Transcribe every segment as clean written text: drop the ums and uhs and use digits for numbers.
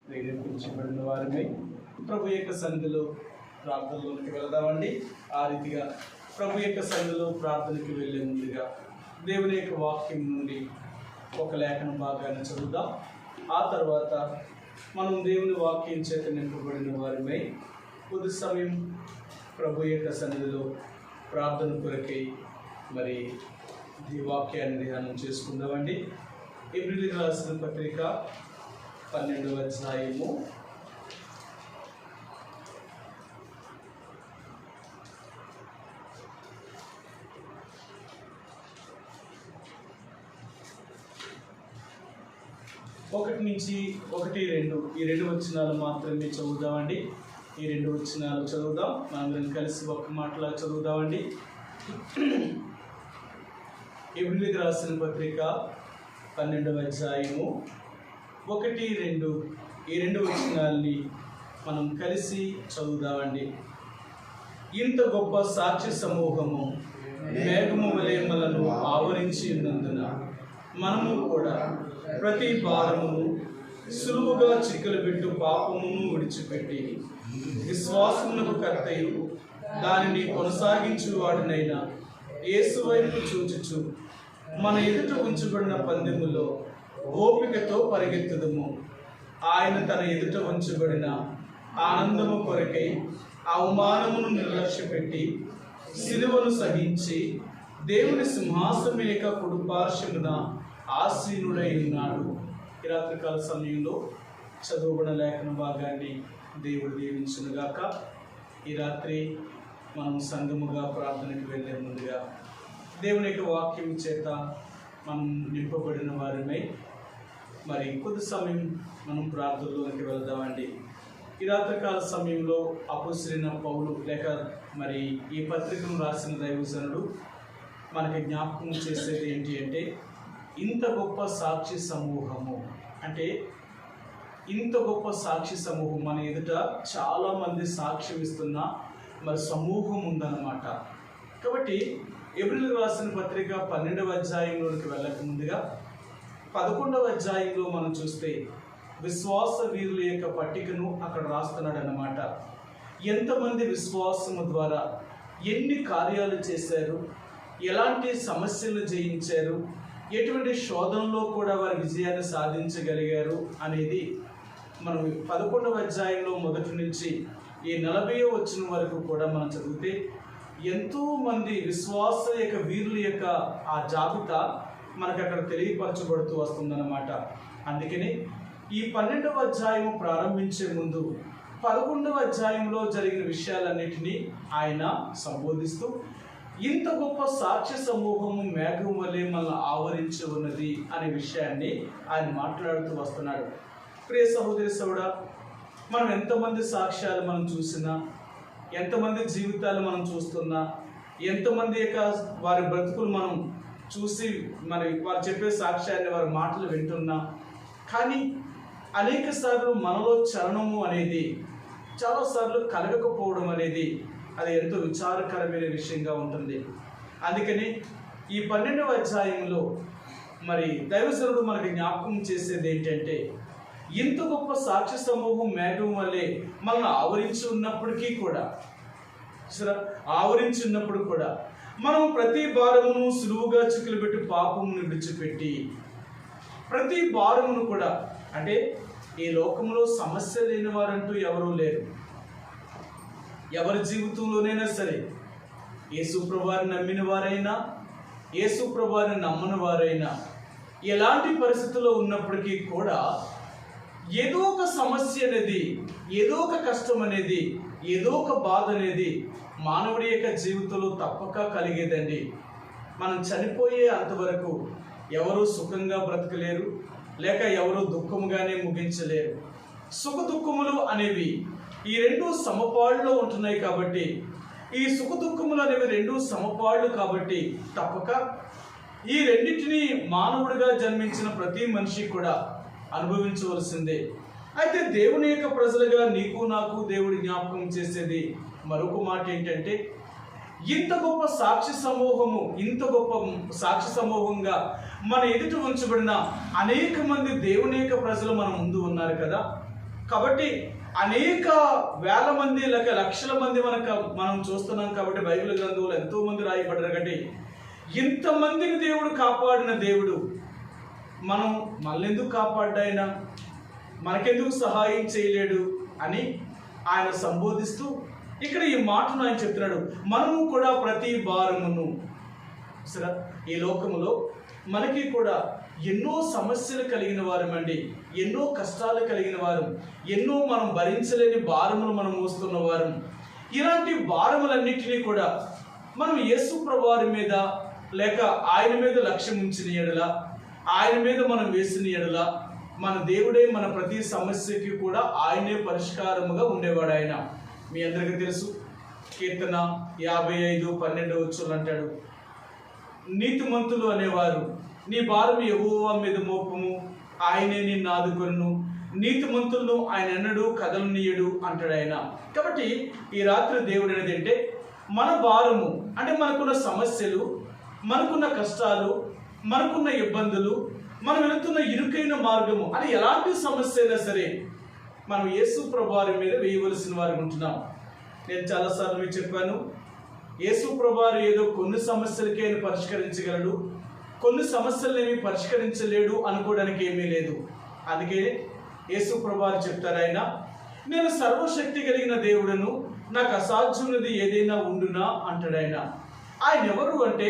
ప్రేరేపించబడిన వారిని ప్రభు యొక్క సన్నిధిలో ప్రార్థనలోకి వెళదామండి. ఆ రీతిగా ప్రభు యొక్క సన్నిధిలో ప్రార్థనకి వెళ్ళే ముందుగా దేవుని యొక్క వాక్యం నుండి ఒక లేఖన భాగాన్ని చదువుదాం. ఆ తర్వాత మనం దేవుని వాక్యం చేత నింపబడిన వారిపై కొద్ది సమయం ప్రభు యొక్క సన్నిధిలో ప్రార్థన కొరకై మరి ఈ వాక్యాన్ని ధ్యానం చేసుకుందామండి. ఎబ్రిలికి రాసిన పత్రిక 12వ అధ్యాయము 1 నుంచి 1-2 ఈ 2 వచనాలు మాత్రమే చదువుదామండి. ఈ 2 వచనాలు చదువుదాం. మనందరం కలిసి ఒక్క మాటలా చదువుదామండి. ఎబ్రిలికి రాసిన పత్రిక 12వ అధ్యాయము 1-2 ఈ 2 వచనాలని మనం కలిసి చదువుదామండి. ఇంత గొప్ప సాక్షి సమూహము మేఘము వలె మనలను ఆవరించి ఉన్నందున మనము కూడా ప్రతి భారమును సులువుగా చిక్కులు పెట్టు పాపమును విడిచిపెట్టి విశ్వాసమునకు కర్తయు దానిని కొనసాగించువాడినైన యేసు వైపు చూచుచు మన ఎదుట ఉంచబడిన పందెములో ఓపికతో పరిగెత్తుదము. ఆయన తన ఎదుట ఉంచబడిన ఆనందము కొరకై అవమానమును నిర్లక్ష్యపెట్టి సిలువను సహించి దేవుని సింహాసనం యొక్క కుడిపార్శ్వమున ఆసీనుడై ఉన్నాడు. ఈ రాత్రికాల సమయంలో చదువుబడిన లేఖన భాగాన్ని దేవుడు దీవించునుగాక. ఈ రాత్రి మనం సంఘముగా ప్రార్థనకు వెళ్ళే ముందుగా దేవుని యొక్క వాక్యం చేత మనం నింపబడిన వారిమై మరి కొద్ది సమయం మనం ప్రార్థనలోకి వెళ్దామండి. ఈ రాత్రికాల సమయంలో అపోస్తలుడైన పౌలు లేక మరి ఈ పత్రికను రాసిన దైవజనుడు మనకి జ్ఞాపకం చేసేది ఏంటి అంటే, ఇంత గొప్ప సాక్షి సమూహము అంటే ఇంత గొప్ప సాక్షి సమూహం మన ఎదుట చాలామంది సాక్ష్యం ఇస్తున్న మరి సమూహం ఉందన్నమాట. కాబట్టి ఎబ్రిలికి రాసిన పత్రిక 12వ అధ్యాయంలోకి వెళ్ళక ముందుగా 11వ అధ్యాయంలో మనం చూస్తే విశ్వాస వీరుల యొక్క పట్టికను అక్కడ రాస్తున్నాడు అన్నమాట. ఎంతమంది విశ్వాసము ద్వారా ఎన్ని కార్యాలు చేశారు, ఎలాంటి సమస్యలు జయించారు, ఎటువంటి శోధనలో కూడా వారి విజయాన్ని సాధించగలిగారు అనేది మనం 11వ అధ్యాయంలో మొదటి నుంచి ఈ 40వ వచనం వరకు కూడా మనం చదివితే ఎంతోమంది విశ్వాస యొక్క వీరుల యొక్క ఆ జాబితా మనకు అక్కడ తెలియపరచబడుతూ వస్తుందన్నమాట. అందుకని ఈ 12వ అధ్యాయం ప్రారంభించే ముందు 11వ అధ్యాయంలో జరిగిన విషయాలన్నిటినీ ఆయన సంబోధిస్తూ ఇంత గొప్ప సాక్ష్య సమూహము మేఘం వలె మనల్ని ఆవరించి ఉన్నది అనే విషయాన్ని ఆయన మాట్లాడుతూ వస్తున్నాడు. ప్రియ సహోదరి సోదరుడా, మనం ఎంతమంది సాక్ష్యాలు మనం చూసినా, ఎంతమంది జీవితాలు మనం చూస్తున్నా, ఎంతమంది యొక్క వారి బ్రతుకులు మనం చూసి మరి వారు చెప్పే సాక్ష్యాన్ని వారి మాటలు వింటున్నా, కానీ అనేక సార్లు మనలో చలనము అనేది చాలాసార్లు కలగకపోవడం అనేది అది ఎంతో విచారకరమైన విషయంగా ఉంటుంది. అందుకని ఈ 12వ అధ్యాయంలో మరి దైవజనుడు మనకి జ్ఞాపకం చేసేది ఏంటంటే, ఇంత గొప్ప సాక్ష్య సమూహం మేఘం వల్లే మనల్ని ఆవరించి ఉన్నప్పటికీ కూడా మనం ప్రతి భారమును సులువుగా చిక్కులు పెట్టి పాపమును విడిచిపెట్టి ప్రతి భారమును కూడా, అంటే ఈ లోకంలో సమస్య లేని వారంటూ ఎవరూ లేరు. ఎవరి జీవితంలోనైనా సరే యేసు ప్రభువారిని నమ్మిన వారైనా యేసు ప్రభువారిని నమ్మని వారైనా ఎలాంటి పరిస్థితుల్లో ఉన్నప్పటికీ కూడా ఏదో ఒక సమస్య అనేది, ఏదో ఒక కష్టం అనేది, ఏదో ఒక బాధ అనేది మానవుడి యొక్క జీవితంలో తప్పక కలిగేదండి. మనం చనిపోయే అంతవరకు ఎవరు సుఖంగా బ్రతకలేరు, లేక ఎవరు దుఃఖముగానే ముగించలేరు. సుఖ దుఃఖములు అనేవి ఈ 2 సమపాళ్ళలో ఉంటున్నాయి. కాబట్టి ఈ సుఖ దుఃఖములు అనేవి 2 సమపాళ్ళు కాబట్టి తప్పక ఈ రెండింటినీ మానవుడిగా జన్మించిన ప్రతి మనిషి కూడా అనుభవించవలసిందే. అయితే దేవుని యొక్క ప్రజలుగా నీకు నాకు దేవుడి జ్ఞాపకం చేసేది మరొక మాట ఏంటంటే, ఇంత గొప్ప సాక్షి సమూహము, ఇంత గొప్ప సాక్షి సమూహంగా మన ఎదుట ఉంచబడిన అనేక మంది దేవుని యొక్క ప్రజలు మన ముందు ఉన్నారు కదా. కాబట్టి అనేక వేల మంది లేక లక్షల మంది మనం చూస్తున్నాం కాబట్టి బైబిల్ గ్రంథంలో ఎంతో మంది రాయబడ్డారు కాబట్టి ఇంతమందిని దేవుడు కాపాడిన దేవుడు మనల్ని ఎందుకు కాపాడ్డాయన, మనకెందుకు సహాయం చేయలేడు అని ఆయన సంబోధిస్తూ ఇక్కడ ఈ మాటను ఆయన చెప్తున్నాడు. మనము కూడా ప్రతి భారమును సరే ఈ లోకములో మనకి కూడా ఎన్నో సమస్యలు కలిగిన వారమండి, ఎన్నో కష్టాలు కలిగిన వారు, ఎన్నో మనం భరించలేని భారములు మనం మోస్తున్న వారు. ఇలాంటి భారములన్నిటినీ కూడా మనం యేసు ప్రభువారి మీద లేక ఆయన మీద లక్ష్యం ఉంచిన ఎడల, ఆయన మీద మనం వేసిన ఎడల మన దేవుడే మన ప్రతి సమస్యకి కూడా ఆయనే పరిష్కారముగా ఉండేవాడు. ఆయన మీ అందరికీ తెలుసు, కీర్తన 55:12 అంటాడు, నీతిమంతులు అనేవారు నీ భారం యెహోవా మీద మోపము, ఆయనే నిన్ను ఆదుకొనును, నీతిమంతులను ఆయన ఎన్నడూ కదలనీయడు అంటాడు ఆయన. కాబట్టి ఈ రాత్రి దేవుడు అనేది అంటే మన భారము అంటే మనకున్న సమస్యలు, మనకున్న కష్టాలు, మనకున్న ఇబ్బందులు, మనం వెళుతున్న ఇరుకైన మార్గము అని ఎలాంటి సమస్య అయినా సరే మనం యేసు ప్రభువారి మీద వేయవలసిన వారు ఉంటున్నాం. నేను చాలాసార్లు మీకు చెప్పాను, యేసు ప్రభువారు ఏదో కొన్ని సమస్యలకే ఆయన పరిష్కరించగలడు, కొన్ని సమస్యలనేమి పరిష్కరించలేడు అనుకోవడానికి ఏమీ లేదు. అందుకే యేసు ప్రభువారు చెప్తారు, ఆయన నేను సర్వశక్తి కలిగిన దేవుడను, నాకు అసాధ్యమైనది ఏదైనా ఉండునా అంటాడు ఆయన. ఆయన ఎవరు అంటే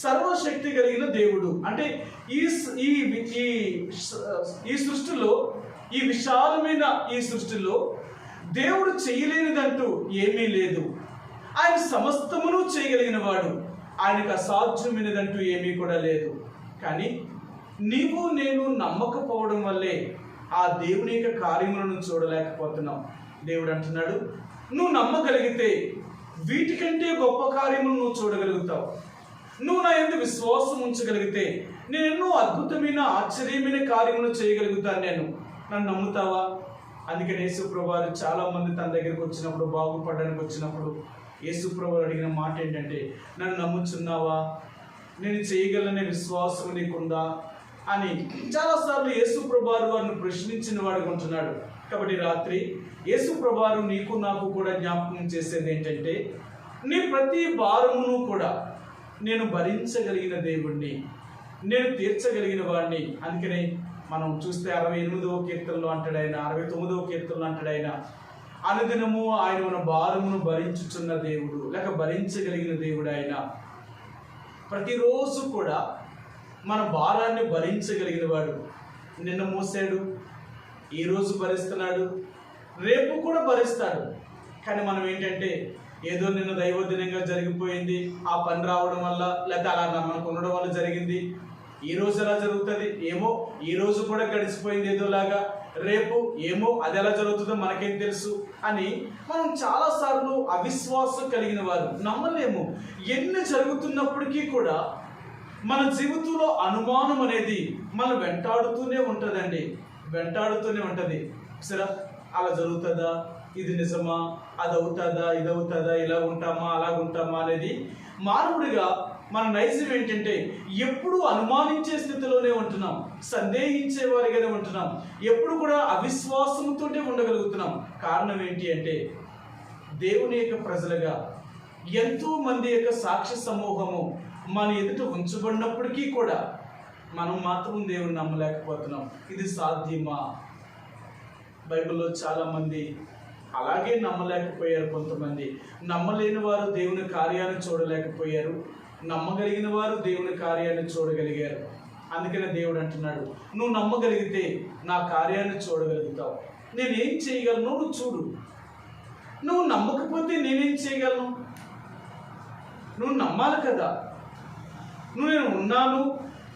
సర్వశక్తి కలిగిన దేవుడు. అంటే ఈ సృష్టిలో, ఈ విశాలమైన ఈ సృష్టిలో దేవుడు చేయలేనిదంటూ ఏమీ లేదు. ఆయన సమస్తమును చేయగలిగిన వాడు, ఆయనకు అసాధ్యమైనదంటూ ఏమీ కూడా లేదు. కానీ నీవు నేను నమ్మకపోవడం వల్లే ఆ దేవుని యొక్క కార్యములను చూడలేకపోతున్నాం. దేవుడు అంటున్నాడు, నువ్వు నమ్మగలిగితే వీటికంటే గొప్ప కార్యములు నువ్వు చూడగలుగుతావు. నువ్వు నా యందు విశ్వాసం ఉంచగలిగితే నేను ఎన్నో అద్భుతమైన ఆశ్చర్యమైన కార్యములు చేయగలుగుతాను. నన్ను నమ్ముతావా? అందుకని యేసు ప్రభువారు చాలా మంది తన దగ్గరికి వచ్చినప్పుడు, బాగుపడడానికి వచ్చినప్పుడు యేసు ప్రభువారు అడిగిన మాట ఏంటంటే, నన్ను నమ్ముచున్నావా, నేను చేయగలనే విశ్వాసం నీకుందా అని చాలాసార్లు యేసు ప్రభువారు వారిని ప్రశ్నించిన వాడుగా ఉంటున్నాడు. కాబట్టి రాత్రి యేసు ప్రభువారు నీకు నాకు కూడా జ్ఞాపకం చేసేది ఏంటంటే, నీ ప్రతి భారమును కూడా నేను భరించగలిగిన దేవుణ్ణి, నేను తీర్చగలిగిన వాడిని. అందుకనే మనం చూస్తే 68వ కీర్తనలో అంటాడు ఆయన, 69వ కీర్తనలో అంటాడు ఆయన, అనుదినము ఆయన మన భారమును భరించుచున్న దేవుడు లేక భరించగలిగిన దేవుడు. ఆయన ప్రతిరోజు కూడా మన భారాన్ని భరించగలిగిన వాడు. నిన్న మోసాడు, ఈరోజు భరిస్తున్నాడు, రేపు కూడా భరిస్తాడు. కానీ మనం ఏంటంటే ఏదో నిన్న దైవదినంగా జరిగిపోయింది, ఆ పని రావడం వల్ల లేదా అలా మనకు ఉండడం వల్ల జరిగింది, ఈ రోజు ఎలా జరుగుతుంది ఏమో, ఈ రోజు కూడా గడిచిపోయింది ఏదోలాగా, రేపు ఏమో అది ఎలా జరుగుతుందో మనకేం తెలుసు అని మనం చాలాసార్లు అవిశ్వాసం కలిగిన వారు. నమ్మలేము. ఎన్ని జరుగుతున్నప్పటికీ కూడా మన జీవితంలో అనుమానం అనేది మనం వెంటాడుతూనే ఉంటుందండి, వెంటాడుతూనే ఉంటుంది. సరే అలా జరుగుతుందా, ఇది నిజమా, అది అవుతుందా, ఇది అవుతుందా, ఇలా ఉంటామా అలా ఉంటామా అనేది మానవుడిగా మన నైజం ఏంటంటే ఎప్పుడు అనుమానించే స్థితిలోనే ఉంటున్నాం, సందేహించే వారిగానే ఉంటున్నాం, ఎప్పుడు కూడా అవిశ్వాసంతో ఉండగలుగుతున్నాం. కారణం ఏంటి అంటే దేవుని యొక్క ప్రజలుగా ఎంతో మంది యొక్క సాక్షి సమూహము మన ఎదుట ఉంచబడినప్పటికీ కూడా మనం మాత్రం దేవుని నమ్మలేకపోతున్నాం. ఇది సాధ్యమా? బైబిల్లో చాలామంది అలాగే నమ్మలేకపోయారు. కొంతమంది నమ్మలేని వారు దేవుని కార్యాన్ని చూడలేకపోయారు, నమ్మగలిగిన వారు దేవుని కార్యాన్ని చూడగలిగారు. అందుకనే దేవుడు అంటున్నాడు, నువ్వు నమ్మగలిగితే నా కార్యాన్ని చూడగలుగుతావు. నేనేం చేయగలను నువ్వు చూడు. నువ్వు నమ్మకపోతే నేనేం చేయగలను? నువ్వు నమ్మాలి కదా. నేను ఉన్నాను,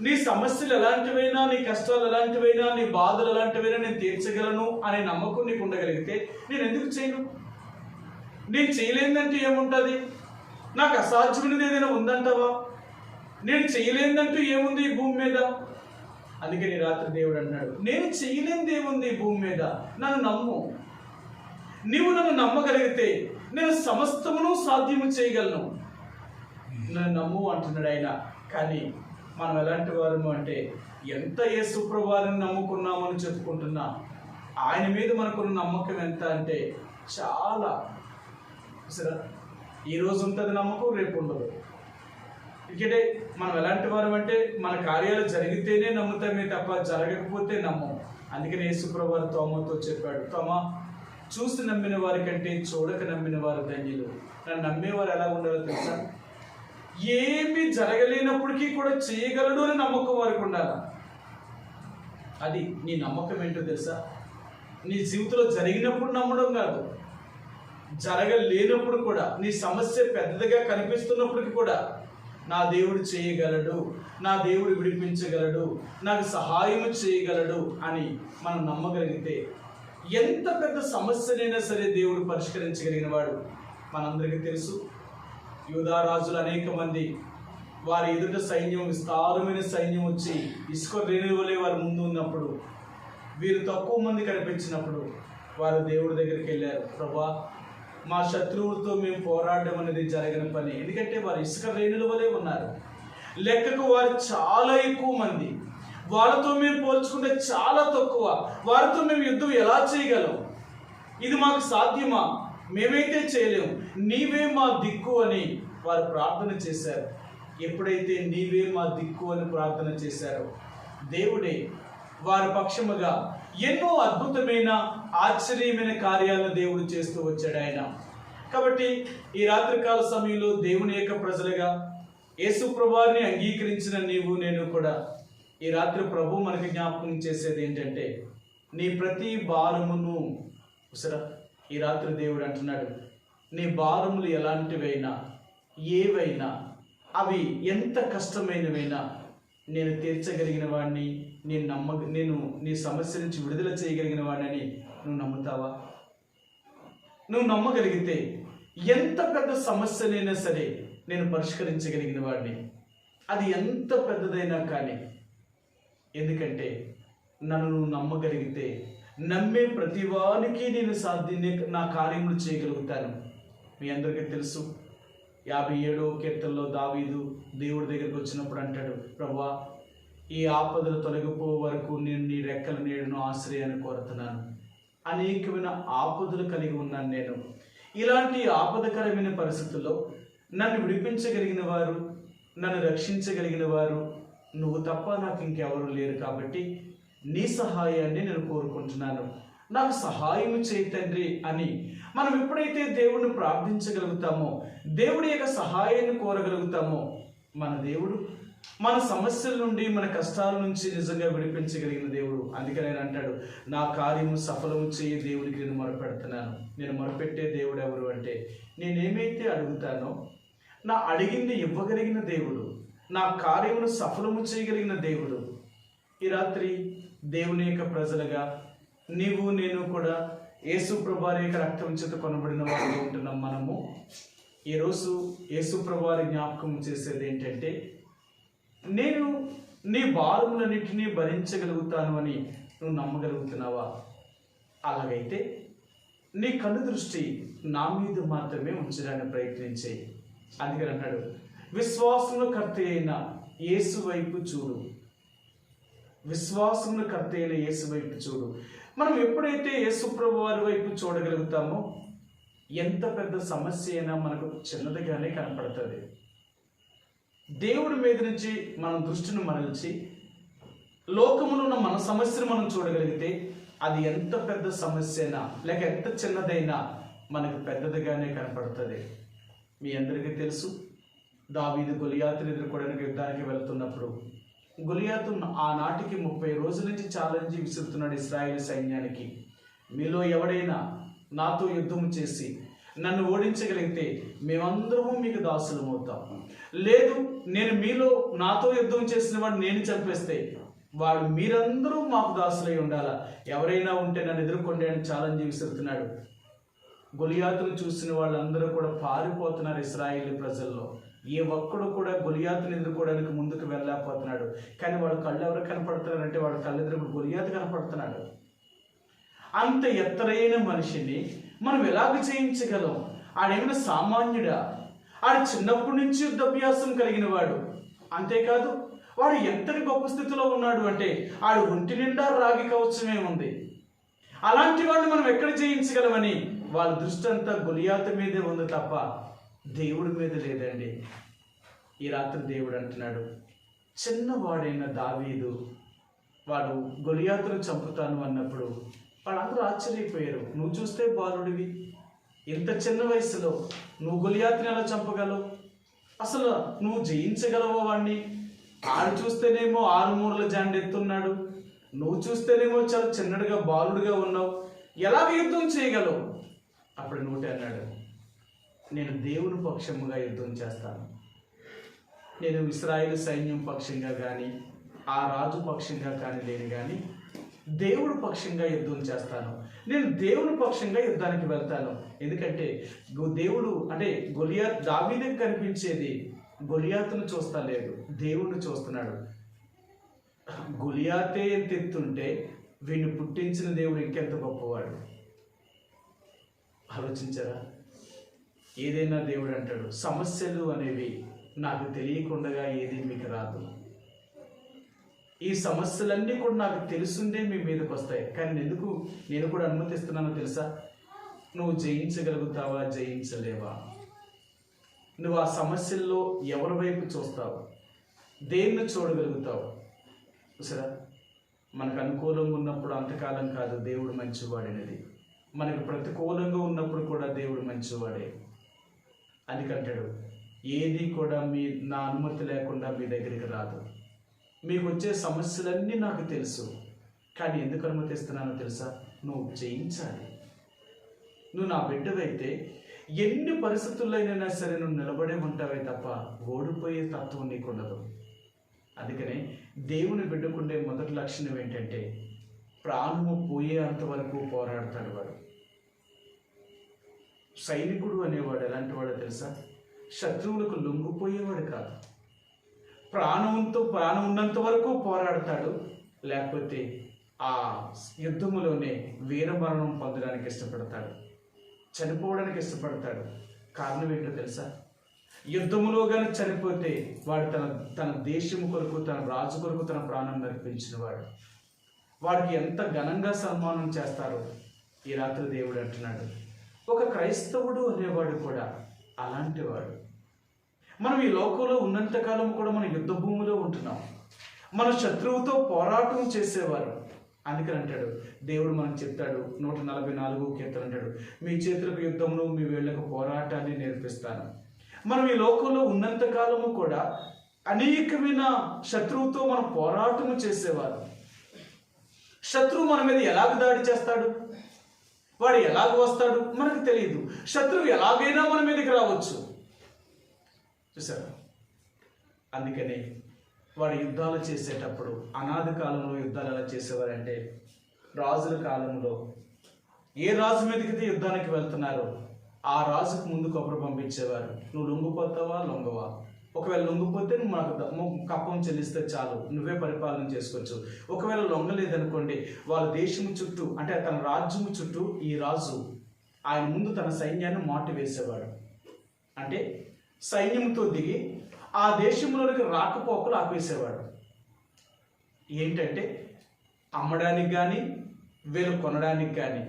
నీ సమస్యలు ఎలాంటివైనా, నీ కష్టాలు ఎలాంటివైనా, నీ బాధలు ఎలాంటివైనా నేను తీర్చగలను అనే నమ్మకం నీకు ఉండగలిగితే నేను ఎందుకు చేయను? నేను చేయలేదంటే ఏముంటుంది? నాకు అసాధ్యమైనది ఏదైనా ఉందంటావా? నేను చేయలేదంటూ ఏముంది ఈ భూమి మీద? అందుకని రాత్రి దేవుడు అన్నాడు, నేను చేయలేనిది ఏముంది ఈ భూమి మీద, నన్ను నమ్ము. నీవు నన్ను నమ్మగలిగితే నేను సమస్తమును సాధ్యము చేయగలను, నన్ను నమ్ము అంటున్నాడు ఆయన. కానీ మనం ఎలాంటి వారము అంటే ఎంత యేసు ప్రభువారిని నమ్ముకున్నామని చెప్పుకుంటున్నా, ఆయన మీద మనకున్న నమ్మకం ఎంత అంటే చాలా, సరే ఈ రోజు ఉంటుంది నమ్మకం, రేపు ఉండదు. ఎందుకంటే మనం ఎలాంటి వారు అంటే మన కార్యాలు జరిగితేనే నమ్ముతామే తప్ప జరగకపోతే నమ్మం. అందుకని యేసుప్రభువు వారు తోమాతో చెప్పాడు, తోమా, చూసి నమ్మిన వారి కంటే చూడక నమ్మిన వారు ధన్యులు. నన్ను నమ్మేవారు ఎలా ఉండాలో తెలుసా? ఏమీ జరగలేనప్పటికీ కూడా చేయగలడు అని నమ్మకం వారికి ఉండాలి. అది నీ నమ్మకం ఏంటో తెలుసా? నీ జీవితంలో జరిగినప్పుడు నమ్మడం కాదు, జరగలేనప్పుడు కూడా, నీ సమస్య పెద్దదిగా కనిపిస్తున్నప్పటికీ కూడా నా దేవుడు చేయగలడు, నా దేవుడు విడిపించగలడు, నాకు సహాయం చేయగలడు అని మనం నమ్మగలిగితే ఎంత పెద్ద సమస్యనైనా సరే దేవుడు పరిష్కరించగలిగిన వాడు. మనందరికీ తెలుసు, యూదా రాజులు అనేక మంది వారి ఎదుట సైన్యం, విస్తారమైన సైన్యం వచ్చి ఇసుక రేణువులే వారి ముందు ఉన్నప్పుడు, వీరు తక్కువ మంది కనిపించినప్పుడు వారు దేవుడి దగ్గరికి వెళ్ళారు. ప్రభా, మా శత్రువులతో మేము పోరాడడం అనేది జరగని పని, ఎందుకంటే వారు ఇసుక రేణుల వలె ఉన్నారు. లెక్కకు వారు చాలా ఎక్కువ మంది, వాళ్ళతో మేము పోల్చుకుంటే చాలా తక్కువ. వారితో మేము యుద్ధం ఎలా చేయగలం? ఇది మాకు సాధ్యమా? మేమైతే చేయలేము, నీవే మా దిక్కు అని వారు ప్రార్థన చేశారు. ఎప్పుడైతే నీవే మా దిక్కు అని ప్రార్థన చేశారో దేవుడే వారి పక్షముగా ఎన్నో అద్భుతమైన ఆశ్చర్యమైన కార్యాలను దేవుడు చేస్తూ వచ్చాడు ఆయన. కాబట్టి ఈ రాత్రికాల సమయంలో దేవుని యొక్క ప్రజలుగా యేసు ప్రభువుని అంగీకరించిన నీవు నేను కూడా ఈ రాత్రి ప్రభు మనకి జ్ఞాపకం చేసేది ఏంటంటే, నీ ప్రతి భారమును సరే ఈ రాత్రి దేవుడు అంటున్నాడు, నీ భారములు ఎలాంటివైనా, ఏవైనా, అవి ఎంత కష్టమైనవైనా నేను తీర్చగలిగిన వాడిని, నేను నీ సమస్య నుంచి విడుదల చేయగలిగిన వాడిని నువ్వు నమ్ముతావా? నువ్వు నమ్మగలిగితే ఎంత పెద్ద సమస్యనైనా సరే నేను పరిష్కరించగలిగిన వాడిని, అది ఎంత పెద్దదైనా కానీ. ఎందుకంటే నన్ను నువ్వు నమ్మగలిగితే, నమ్మే ప్రతివానికి నేను నా కార్యములు చేయగలుగుతాను. మీ అందరికీ తెలుసు, 57వ కీర్తనలో దావీదు దేవుడి దగ్గరికి వచ్చినప్పుడు అంటాడు, ప్రభువా, ఈ ఆపదలు తొలగిపో వరకు నేను నీ రెక్కల నీడను ఆశ్రయాన్ని కోరుతున్నాను. అనేకమైన ఆపదలు కలిగి ఉన్నాను నేను. ఇలాంటి ఆపదకరమైన పరిస్థితుల్లో నన్ను విడిపించగలిగిన వారు, నన్ను రక్షించగలిగిన వారు నువ్వు తప్ప నాకు ఇంకెవరు లేరు. కాబట్టి నీ సహాయాన్ని నేను కోరుకుంటున్నాను, నాకు సహాయం చేయి తండ్రి అని మనం ఎప్పుడైతే దేవుడిని ప్రార్థించగలుగుతామో, దేవుడి యొక్క సహాయాన్ని కోరగలుగుతామో, మన దేవుడు మన సమస్యల నుండి, మన కష్టాల నుంచి నిజంగా విడిపించగలిగిన దేవుడు. అందుకని ఆయన అంటాడు, నా కార్యము సఫలము చేయి దేవుడికి నేను మొరపెడుతున్నాను. నేను మొరపెట్టే దేవుడు ఎవరు అంటే, నేనేమైతే అడుగుతానో నా అడిగింది ఇవ్వగలిగిన దేవుడు, నా కార్యమును సఫలము చేయగలిగిన దేవుడు. ఈ రాత్రి దేవుని యొక్క ప్రజలుగా నీవు నేను కూడా యేసు ప్రభువారి యొక్క రక్తం చేత కొనబడిన వారిగా ఉంటున్నాం. మనము ఈరోజు యేసు ప్రభువారి జ్ఞాపకం చేసేది ఏంటంటే, నేను నీ భారములన్నిటినీ భరించగలుగుతాను అని నువ్వు నమ్మగలుగుతున్నావా? అలాగైతే నీ కన్ను దృష్టి నా మీద మాత్రమే ఉంచడానికి ప్రయత్నించే. అందుకని అన్నాడు, విశ్వాసమును కర్త అయిన యేసు వైపు చూడు, విశ్వాసమును కర్త అయిన యేసు వైపు చూడు. మనం ఎప్పుడైతే యేసు ప్రభు వారి వైపు చూడగలుగుతామో ఎంత పెద్ద సమస్య అయినా మనకు చిన్నదిగానే కనపడుతుంది. దేవుడి మీద నుంచి మనం దృష్టిని మరల్చి లోకములో ఉన్న మన సమస్యను మనం చూడగలిగితే అది ఎంత పెద్ద సమస్య అయినా లేక ఎంత చిన్నదైనా మనకు పెద్దదిగానే కనపడుతుంది. మీ అందరికీ తెలుసు, దావీదు గొలియాతుని ఎదుర్కోవడానికి యుద్ధానికి వెళ్తున్నప్పుడు గొలియాతు ఆనాటికి 30 రోజుల నుంచి ఛాలెంజ్ విసురుతున్నాడు ఇశ్రాయేలు సైన్యానికి. మీలో ఎవడైనా నాతో యుద్ధం చేసి నన్ను ఓడించగలిగితే మేమందరము మీకు దాసులం అవుతాం. లేదు, నేను మీలో నాతో యుద్ధం చేసిన వాడు నేను చంపేస్తే వాడు మీరందరూ మాకు దాసులై ఉండాలా, ఎవరైనా ఉంటే నన్ను ఎదుర్కొండే అని ఛాలెంజ్ విసురుతున్నాడు. గొలియాతును చూసిన వాళ్ళందరూ కూడా పారిపోతున్నారు ఇశ్రాయేలు ప్రజల్లో. ఏ ఒక్కడు కూడా గొలియాతుని ఎదుర్కోవడానికి ముందుకు వెళ్ళలేకపోతున్నాడు. కానీ వాడు కళ్ళు ఎవరు కనపడుతున్నారంటే వాడు కళ్ళెదురు గొలియాతు కనపడుతున్నాడు. అంత ఎత్తరైన మనిషిని మనం ఎలాగ జయించగలం? ఆడేమైనా సామాన్యుడా? ఆడు చిన్నప్పటి నుంచి యుద్ధాభ్యాసం కలిగిన వాడు. అంతేకాదు, వాడు ఎంతటి గొప్ప స్థితిలో ఉన్నాడు అంటే ఆడు ఒంటి నిండా రాగి కవచమే ఉంది. అలాంటి వాడిని మనం ఎక్కడ జయించగలమని వాళ్ళ దృష్టి అంతా గొలియాతు మీదే ఉంది తప్ప దేవుడి మీద లేదండి. ఈ రాత్రి దేవుడు అంటున్నాడు, చిన్నవాడైన దావీదు వాడు గొలియాతును చంపుతాను అన్నప్పుడు వాళ్ళందరూ ఆశ్చర్యపోయారు. నువ్వు చూస్తే బాలుడివి, ఇంత చిన్న వయసులో నువ్వు గొలియాతుని ఎలా చంపగలవు? అసలు నువ్వు జయించగలవా వాడిని? ఆడు చూస్తేనేమో 6 మూరల జాండ ఎత్తున్నాడు, నువ్వు చూస్తేనేమో చాలా చిన్నడిగా బాలుడిగా ఉన్నావు, ఎలాగ యుద్ధం చేయగలవు? అప్పుడు నూట అన్నాడు, నేను దేవుని పక్షముగా యుద్ధం చేస్తాను. నేను ఇశ్రాయేలు సైన్యం పక్షంగా కానీ ఆ రాజు పక్షంగా కానీ లేను, కానీ దేవుడు పక్షంగా యుద్ధం చేస్తాను. నేను దేవుని పక్షంగా యుద్ధానికి వెళ్తాను. ఎందుకంటే దేవుడు అంటే దావీదుకు కనిపించేది గొలియాతును చూస్తా లేదు, దేవుణ్ణి చూస్తున్నాడు. గొలియాతే ఎంత ఎత్తుంటే వీడిని పుట్టించిన దేవుడు ఇంకెంత గొప్పవాడు. ఆలోచించారా? ఏదైనా దేవుడు అంటాడు, సమస్యలు అనేవి నాకు తెలియకుండా ఏది మీకు రాదు, ఈ సమస్యలన్నీ కూడా నాకు తెలుసుండే మీ మీదకి వస్తాయి, కానీ నేను కూడా అనుమతిస్తున్నానో తెలుసా? నువ్వు జయించగలుగుతావా, జయించలేవా? నువ్వు ఆ సమస్యల్లో ఎవరి వైపు చూస్తావు, దేన్ని చూడగలుగుతావు? చూసారా, మనకు అనుకూలంగా ఉన్నప్పుడు అంతకాలం కాదు దేవుడు మంచివాడనేది, మనకు ప్రతికూలంగా ఉన్నప్పుడు కూడా దేవుడు మంచివాడే. అందుకంటాడు, ఏది కూడా నా అనుమతి లేకుండా మీ దగ్గరికి రాదు. మీకు వచ్చే సమస్యలన్నీ నాకు తెలుసు, కానీ ఎందుకు అనుమతిస్తున్నానో తెలుసా? నువ్వు జయించాలి. నువ్వు నా బిడ్డవైతే ఎన్ని పరిస్థితుల్లో సరే నువ్వు నిలబడే ఉంటావే తప్ప ఓడిపోయే తత్వం నీకు ఉండదు. అందుకనే దేవుని బిడ్డకుండే మొదటి లక్షణం ఏంటంటే ప్రాణము పోయేంత వరకు పోరాడతాడు వాడు. సైనికుడు అనేవాడు ఎలాంటి వాడో తెలుసా? శత్రువులకు లొంగిపోయేవాడు కాదు. ప్రాణం ఉన్నంత వరకు పోరాడతాడు, లేకపోతే ఆ యుద్ధములోనే వీరమరణం పొందడానికి ఇష్టపడతాడు, చనిపోవడానికి ఇష్టపడతాడు. కారణం ఏంటో తెలుసా? యుద్ధములో కానీ చనిపోతే వాడు తన దేశం కొరకు, తన రాజు కొరకు తన ప్రాణం నర్పించిన వాడికి ఎంత ఘనంగా సన్మానం చేస్తారో ఈ రాత్రి దేవుడు అంటున్నాడు. ఒక క్రైస్తవుడు అనేవాడు కూడా అలాంటి వాడు. మనం ఈ లోకంలో ఉన్నంతకాలం కూడా మన యుద్ధ భూమిలో ఉంటున్నాం, మన శత్రువుతో పోరాటం చేసేవారు. అందుకని అంటాడు దేవుడు, మనకు చెప్తాడు 144 కీర్తన అంటాడు, మీ చేతులకు యుద్ధమును మీ వేళ్లకు పోరాటాన్ని నేర్పిస్తాను. మనం ఈ లోకంలో ఉన్నంతకాలము కూడా అనేకమైన శత్రువుతో మనం పోరాటము చేసేవారు. శత్రువు మన మీద ఎలాగ దాడి చేస్తాడు, వాడు ఎలాగ వస్తాడు మనకు తెలియదు. శత్రువు ఎలాగైనా మన మీదకి రావచ్చు, చూసారా? అందుకనే వాడు యుద్ధాలు చేసేటప్పుడు అనాది కాలంలో యుద్ధాలు ఎలా చేసేవారంటే, రాజుల కాలంలో ఏ రాజు మీదకి యుద్ధానికి వెళ్తున్నారో ఆ రాజుకు ముందు కబురు పంపించేవారు, నువ్వు లొంగిపోతావా లొంగవా? ఒకవేళ లొంగిపోతే నువ్వు మాకు కప్పం చెల్లిస్తే చాలు, నువ్వే పరిపాలన చేసుకోవచ్చు. ఒకవేళ లొంగలేదనుకోండి, వాళ్ళ దేశం చుట్టూ అంటే తన రాజ్యము చుట్టూ ఈ రాజు ఆయన ముందు తన సైన్యాన్ని మాటు వేసేవాడు. అంటే సైన్యంతో దిగి ఆ దేశంలోనికి రాకపోకలు ఆపేసేవాడు. ఏంటంటే అమ్మడానికి కానీ వీళ్ళు కొనడానికి కానీ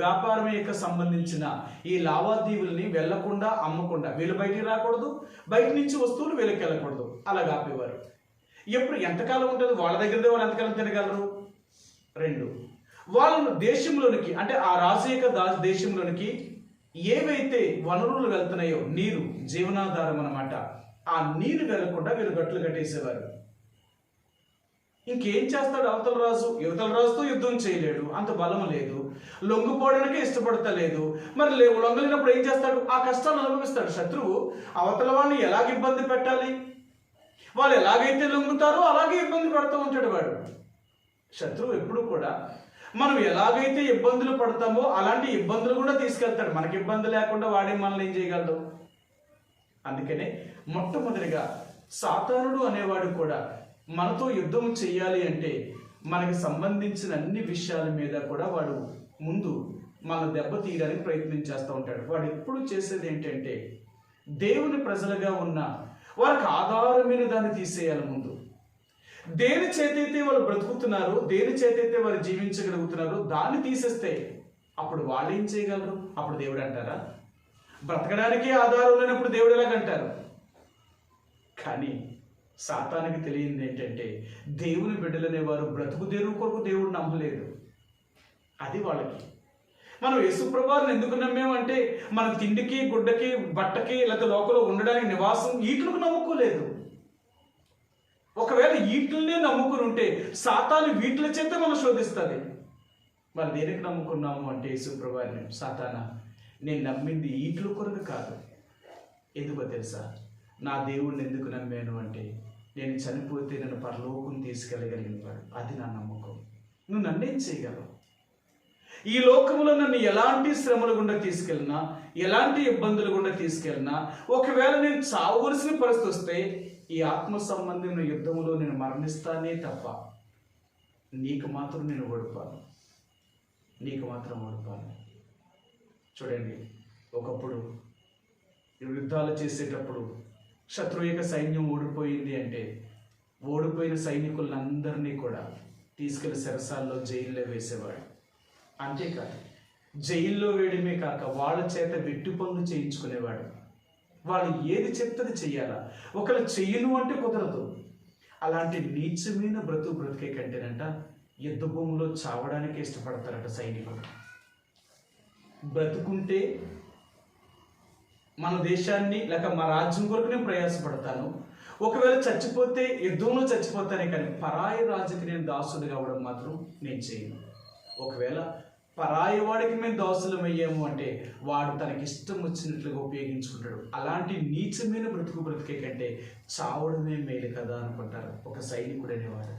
వ్యాపారం యొక్క సంబంధించిన ఈ లావాదేవీలని వెళ్లకుండా, అమ్మకుండా, వీళ్ళు బయటికి రాకూడదు, బయట నుంచి వస్తువులు వీళ్ళకి వెళ్ళకూడదు, అలా ఆపేవారు. ఎప్పుడు ఎంతకాలం ఉంటుంది వాళ్ళ దగ్గరదే, వాళ్ళు ఎంతకాలం తినగలరు? 2, వాళ్ళను దేశంలోనికి అంటే ఆ రాజు యొక్క దేశంలోనికి ఏవైతే వనరులు వెళ్తున్నాయో, నీరు జీవనాధారం అన్నమాట, ఆ నీరు వెళ్లకుండా వీళ్ళు గట్లు కట్టేసేవారు. ఇంకేం చేస్తాడు అవతల రాజు? యువతల రాజుతో యుద్ధం చేయలేడు, అంత బలం లేదు, లొంగిపోవడానికే ఇష్టపడతలేదు. మరి లొంగలేనప్పుడు ఏం చేస్తాడు? ఆ కష్టాలు అనుభవిస్తాడు. శత్రువు అవతల వాడిని ఎలాగ ఇబ్బంది పెట్టాలి, వాళ్ళు ఎలాగైతే లొంగుతారో అలాగే ఇబ్బంది పడుతూ ఉంటాడు వాడు. శత్రువు ఎప్పుడు కూడా మనం ఎలాగైతే ఇబ్బందులు పడతామో అలాంటి ఇబ్బందులు కూడా తీసుకెళ్తాడు. మనకి ఇబ్బంది లేకుండా వాడే మనల్ని ఏం చేయగలడు? అందుకనే మొట్టమొదటిగా సాతానుడు అనేవాడు కూడా మనతో యుద్ధం చెయ్యాలి అంటే మనకి సంబంధించిన అన్ని విషయాల మీద కూడా వాడు ముందు మన దెబ్బ తీయడానికి ప్రయత్నం చేస్తూ ఉంటాడు. వాడు ఎప్పుడు చేసేది ఏంటంటే దేవుని ప్రజలుగా ఉన్న వారికి ఆధారమైన దాన్ని తీసేయాలి ముందు. దేని చేతైతే వాళ్ళు బ్రతుకుతున్నారో, దేని చేతైతే వారు జీవించగలుగుతున్నారో దాన్ని తీసేస్తే అప్పుడు వాళ్ళు ఏం చేయగలరు? అప్పుడు దేవుడు అంటారా? బ్రతకడానికి ఆధారం లేనప్పుడు దేవుడు ఎలాగంటారు? కానీ సాతానికి తెలియంది ఏంటంటే, దేవుని బిడ్డలనే వారు బ్రతుకు తెరువు కొరకు దేవుడు నమ్మలేదు. అది వాళ్ళకి. మనం యేసుప్రభువుని ఎందుకు నమ్మేమంటే, మన తిండికి, గుడ్డకి, బట్టకి, లేకపోతే లోకంలో ఉండడానికి నివాసం వీటికి నమ్ముకోలేదు. ఒకవేళ వీటిల్నే నమ్ముకుని ఉంటే సాతాను వీటిల చేత మనం శోధిస్తుంది. మరి దేనికి నమ్ముకున్నాము అంటే, యేసుప్రభువుని, సాతానా నేను నమ్మింది వీటిల కొరకు కాదు. ఎందుకో తెలుసా? నా దేవుణ్ణి ఎందుకు నమ్మాను అంటే, నేను చనిపోతే నన్ను పరలోకం తీసుకెళ్ళగలిగిన వాడు. అది నా నమ్మకం. నువ్వు నన్నేం చేయగలవు? ఈ లోకంలో నన్ను ఎలాంటి శ్రమల గుండా తీసుకెళ్ళినా, ఎలాంటి ఇబ్బందుల గుండా తీసుకెళ్ళినా, ఒకవేళ నేను చావవలసిన పరిస్థితి వస్తే ఈ ఆత్మ సంబంధమైన యుద్ధంలో నేను మరణిస్తానే తప్ప నీకు మాత్రం నేను ఓడిపాను. నీకు మాత్రం ఓడిపాను. చూడండి, ఒకప్పుడు యుద్ధాలు చేసేటప్పుడు శత్రువు యొక్క సైన్యం ఓడిపోయింది అంటే, ఓడిపోయిన సైనికులందరినీ కూడా తీసుకెళ్లి చెరసాల్లో జైల్లో వేసేవాడు. అంతేకాదు, జైల్లో వేయడమే కాక వాళ్ళ చేత వెట్టి పనులు చేయించుకునేవాడు. వాళ్ళు ఏది చెప్తుంది చెయ్యాలా. ఒకళ్ళు చెయ్యను అంటే కుదరదు. అలాంటి నీచమైన బ్రతికే కంటేనంట యుద్ధ భూమిలో చావడానికి ఇష్టపడతారట సైనికులు. బ్రతుకుంటే మన దేశాన్ని లేక మా రాజ్యం కొరకు నేను ప్రయాసపడతాను, ఒకవేళ చచ్చిపోతే యుద్ధంలో చచ్చిపోతానే కానీ పరాయి రాజుకి నేను దాసుడు కావడం మాత్రం నేను చేయను. ఒకవేళ పరాయి వాడికి మేము దాసులం అయ్యాము అంటే వాడు తనకి ఇష్టం వచ్చినట్లుగా ఉపయోగించుకుంటాడు. అలాంటి నీచమైన బ్రతికే కంటే చావడమే మేలు కదా అనుకుంటారు ఒక సైనికుడు అనేవాడు.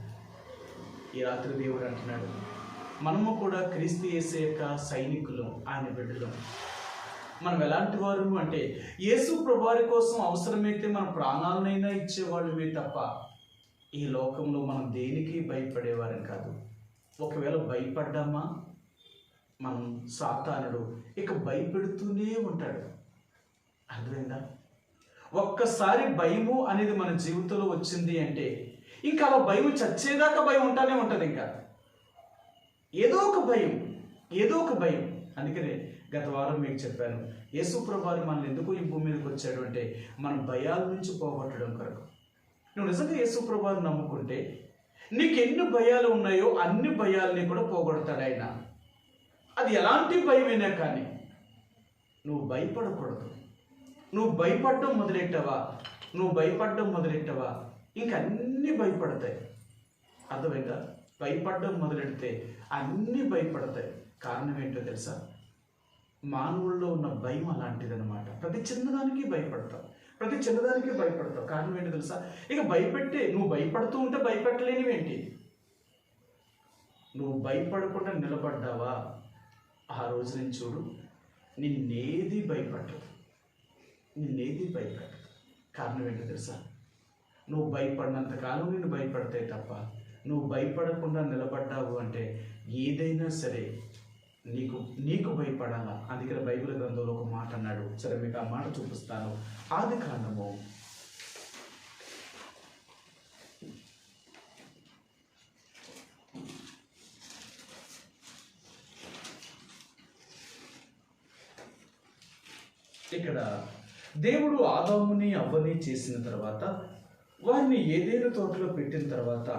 ఈ రాత్రి దేవుడు అంటున్నాడు, మనము కూడా క్రీస్తు యేసు యొక్క సైనికులం, ఆయన బిడ్డలం. మనం ఎలాంటి వారు అంటే, యేసు ప్రభువారి కోసం అవసరమైతే మన ప్రాణాలనైనా ఇచ్చేవాళ్ళమే తప్ప ఈ లోకంలో మనం దేనికి భయపడేవారం కాదు. ఒకవేళ భయపడ్డామా, మనం సాతానుడు ఇక భయపెడుతూనే ఉంటాడు. అర్థమైందా? ఒక్కసారి భయము అనేది మన జీవితంలో వచ్చింది అంటే ఇంకా అలా భయం చచ్చేదాకా భయం ఉంటానే ఉంటుంది. ఇంకా ఏదో ఒక భయం. అందుకనే గత వారం మీకు చెప్పాను, యేసు ప్రభువు మనల్ని ఎందుకు ఈ భూమి మీదకి వచ్చాడు అంటే మన భయాల నుంచి పోగొట్టడం కొరకు. నువ్వు నిజంగా యేసు ప్రభువుని నమ్ముకుంటే నీకు ఎన్ని భయాలు ఉన్నాయో అన్ని భయాలని కూడా పోగొడతాడు ఆయన. అది ఎలాంటి భయమైనా కానీ నువ్వు భయపడకూడదు. నువ్వు భయపడడం మొదలెట్టావా ఇంక అన్నీ భయపడతాయి. అర్థమైందా? భయపడడం మొదలెడితే అన్నీ భయపడతాయి. కారణం ఏంటో తెలుసా? మానవుల్లో ఉన్న భయం అలాంటిదన్నమాట. ప్రతి చిన్నదానికి భయపడతావు. కారణం ఏంటో తెలుసా? ఇక నువ్వు భయపడుతూ ఉంటే భయపెట్టలేనివేంటి? నువ్వు భయపడకుండా నిలబడ్డావా, ఆ రోజు నుంచి చూడు, నిన్నేది భయపడదు. కారణం ఏంటో తెలుసా? నువ్వు భయపడినంతకాలం నిన్ను భయపడతాయి తప్ప నువ్వు భయపడకుండా నిలబడ్డావు అంటే ఏదైనా సరే నీకు భయపడాలా. అందుకని బైబిల్ గ్రంథంలో ఒక మాట అన్నాడు. సరే, మీకు ఆ మాట చూపిస్తాను. ఆదికాండము 1 ఇక్కడ దేవుడు ఆదాముని అవ్వని చేసిన తర్వాత, వారిని ఏదేను తోటలో పెట్టిన తర్వాత,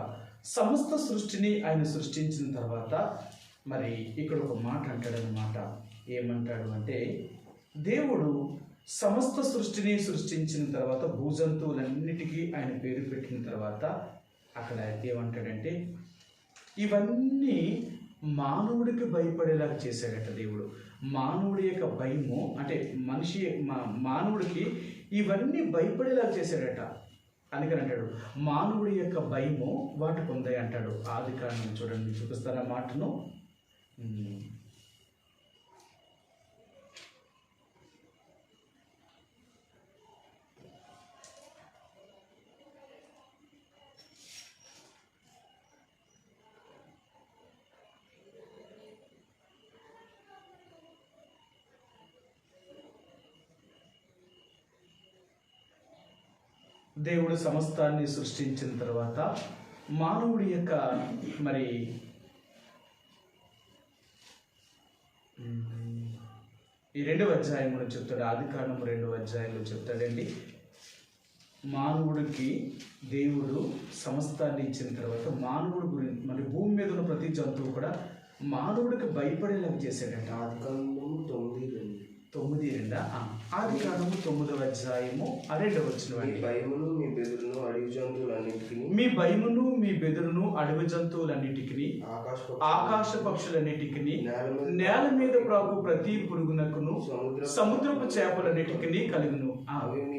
సమస్త సృష్టిని ఆయన సృష్టించిన తర్వాత, మరి ఇక్కడ ఒక మాట అంటాడనమాట. ఏమంటాడు అంటే, దేవుడు సమస్త సృష్టిని సృష్టించిన తర్వాత, భూజంతువులన్నిటికీ ఆయన పేరు పెట్టిన తర్వాత అక్కడ ఏమంటాడంటే, ఇవన్నీ మానవుడికి భయపడేలాగా చేశాడట దేవుడు. మానవుడి యొక్క భయము అంటే మానవుడికి ఇవన్నీ భయపడేలాగా చేశాడట. అందుకని అంటాడు, మానవుడి యొక్క భయము వాటికి ఉంది అంటాడు. ఆదికాండం చూడండి, చూపిస్తాను ఆ మాటను. దేవుడు సమస్తాన్ని సృష్టించిన తర్వాత మానవుడి యొక్క మరి ఈ 2వ అధ్యాయంలో చెప్తాడు, ఆదికాండం 2వ అధ్యాయంలో చెప్తాడండి. మానవుడికి దేవుడు సమస్తాన్ని ఇచ్చిన తర్వాత మానవుడి గురించి మరి భూమి మీద ఉన్న ప్రతి జంతువు కూడా మానవుడికి భయపడేలాగా చేశాడంట. ఆదికాండము 9:2. ఆదికాండము 9వ అధ్యాయము 2వ వచనం. మీ భయమును మీ బెదురును అడవి జంతువులన్నిటికీ, మీ భయమును మీ బెదురును అడవి జంతువులన్నిటికీ, ఆకాశ పక్షులన్నిటికీ, నేల మీద ప్రాకు ప్రతి పురుగునకును, సముద్రపు చేపలన్నిటికీ కలుగును,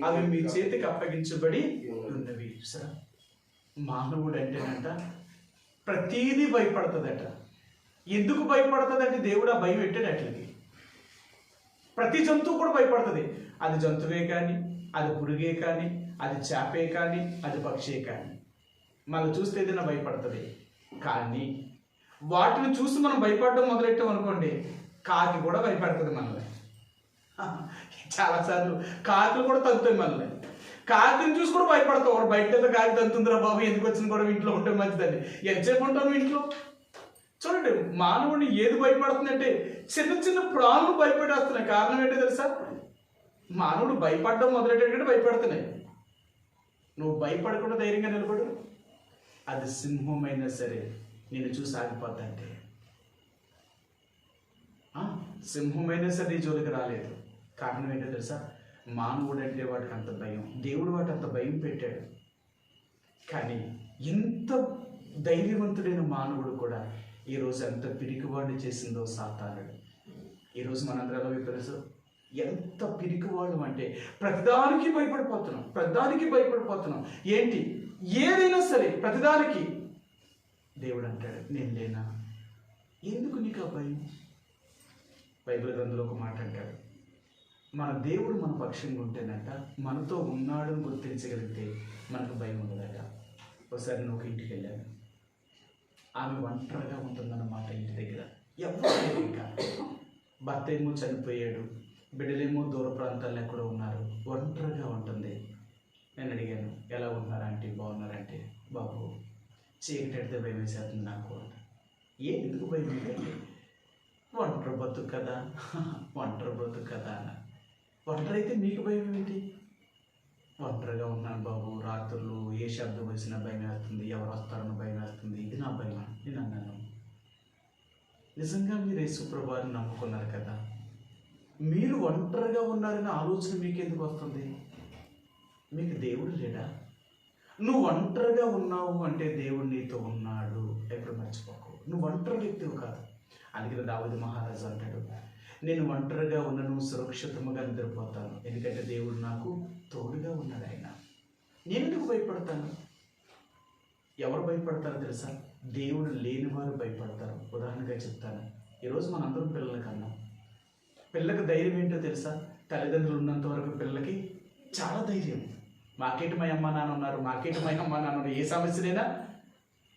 అవి మీ చేతికి అప్పగించబడి ఉన్నవి. సరే, మానవుడు అంటేనంట ప్రతీది భయపడుతుందట. ఎందుకు భయపడుతుందంటే దేవుడు ఆ భయం పెట్టాడు అట్లకి. ప్రతి జంతువు కూడా భయపడుతుంది. అది జంతువే కానీ, అది పురుగే కానీ, అది చేపే కానీ, అది పక్షే కానీ, మనం చూస్తే ఏదైనా భయపడుతుంది. కానీ వాటిని చూసి మనం భయపడడం మొదలెట్టాం అనుకోండి, కాకి కూడా భయపడుతుంది మనల్ని. చాలాసార్లు కాకులు కూడా తగ్గుతాయి మనల్ని. కాకిని చూసి కూడా భయపడతావు. ఒకటి బయట కాకి తగ్గుతుందిరా బాబు, ఎందుకు వచ్చిన కూడా ఇంట్లో ఉంటే మంచిదండి. ఎంతసేపు ఉంటాను ఇంట్లో? చూడండి, మానవుడిని ఏది భయపడుతుందంటే చిన్న చిన్న ప్రాణులు భయపడేస్తున్నాయి. కారణం ఏంటో తెలుసా? మానవుడు భయపడడం మొదలెట్టేటట్టు భయపడుతున్నాయి. నువ్వు భయపడకుండా ధైర్యంగా నిలబడు. అది సింహమైనా సరే నేను చూసి ఆగిపోద్దంటే, సింహమైనా సరే నీ జోలికి రాలేదు. కారణం ఏంటో తెలుసా? మానవుడు అంటే వాడికి అంత భయం. దేవుడు వాటి అంత భయం పెట్టాడు. కానీ ఎంత ధైర్యవంతుడైన మానవుడు కూడా ఈరోజు ఎంత పిరికివాడిని చేసిందో సాతానుడు. ఈరోజు మనందరూ తెలుసు ఎంత పిరికివాడు అంటే ప్రతిదానికి భయపడిపోతున్నాం. ఏంటి? ఏదైనా సరే ప్రతిదానికి దేవుడు అంటాడు, నేను లేనా? ఎందుకు నీకు ఆ భయం? బైబిల్ గ్రంథంలో ఒక మాట అంటాడు, మన దేవుడు మన పక్షంగా ఉంటేనంట, మనతో ఉన్నాడని గుర్తించగలిగితే మనకు భయం ఉండదట. ఒకసారి నేను ఒక ఇంటికి వెళ్ళాను. ఆమె ఒంటరిగా ఉంటుందన్నమాట. ఇంటి దగ్గర ఎవరు లేరు. ఇంకా భర్త ఏమో చనిపోయాడు, బిడ్డలేమో దూర ప్రాంతాల్లో ఎక్కడో ఉన్నారు, ఒంటరిగా ఉంటుంది. నేను అడిగాను, ఎలా ఉన్నారు ఆంటీ? బాగున్నారంటే, బాబు చీకటి ఎడితే భయం వేసేస్తుంది నాకు. ఎందుకు భయం ఏంటంటే, ఒంటరి బ్రతుకు కదా అన్న. ఒంటరి అయితే మీకు భయం ఏంటి? ఒంటరిగా ఉన్నాను బాబు, రాత్రులు ఏ శబ్దం వచ్చినా భయం వేస్తుంది, ఎవరు వస్తారని భయం వేస్తుంది, ఇది నా భయం. నేను అన్నాను, నిజంగా మీరు యేసుప్రభువుని నమ్ముకున్నారు కదా, మీరు ఒంటరిగా ఉన్నారనే ఆలోచన మీకు ఎందుకు వస్తుంది? మీకు దేవుడు లేడా? నువ్వు ఒంటరిగా ఉన్నావు అంటే దేవుడు నీతో ఉన్నాడు. ఎప్పుడు మర్చిపోకు, నువ్వు ఒంటరి వ్యక్తివి కాదు. అందుకే దావీదు మహారాజు అంటాడు, నేను ఒంటరిగా ఉన్నను, సురక్షితంగా నిద్రపోతాను, ఎందుకంటే దేవుడు నాకు తోడుగా ఉన్నాడు. ఆయన నేను ఎందుకు భయపడతాను? ఎవరు భయపడతారో తెలుసా? దేవుడు లేని వారు భయపడతారు. ఉదాహరణగా చెప్తాను, ఈరోజు మనందరం పిల్లల కన్నా పిల్లకి ధైర్యం ఏంటో తెలుసా? తల్లిదండ్రులు ఉన్నంత వరకు పిల్లలకి చాలా ధైర్యం. మాకేటి మా అమ్మ నాన్న ఉన్నారు, ఏ సమస్యనైనా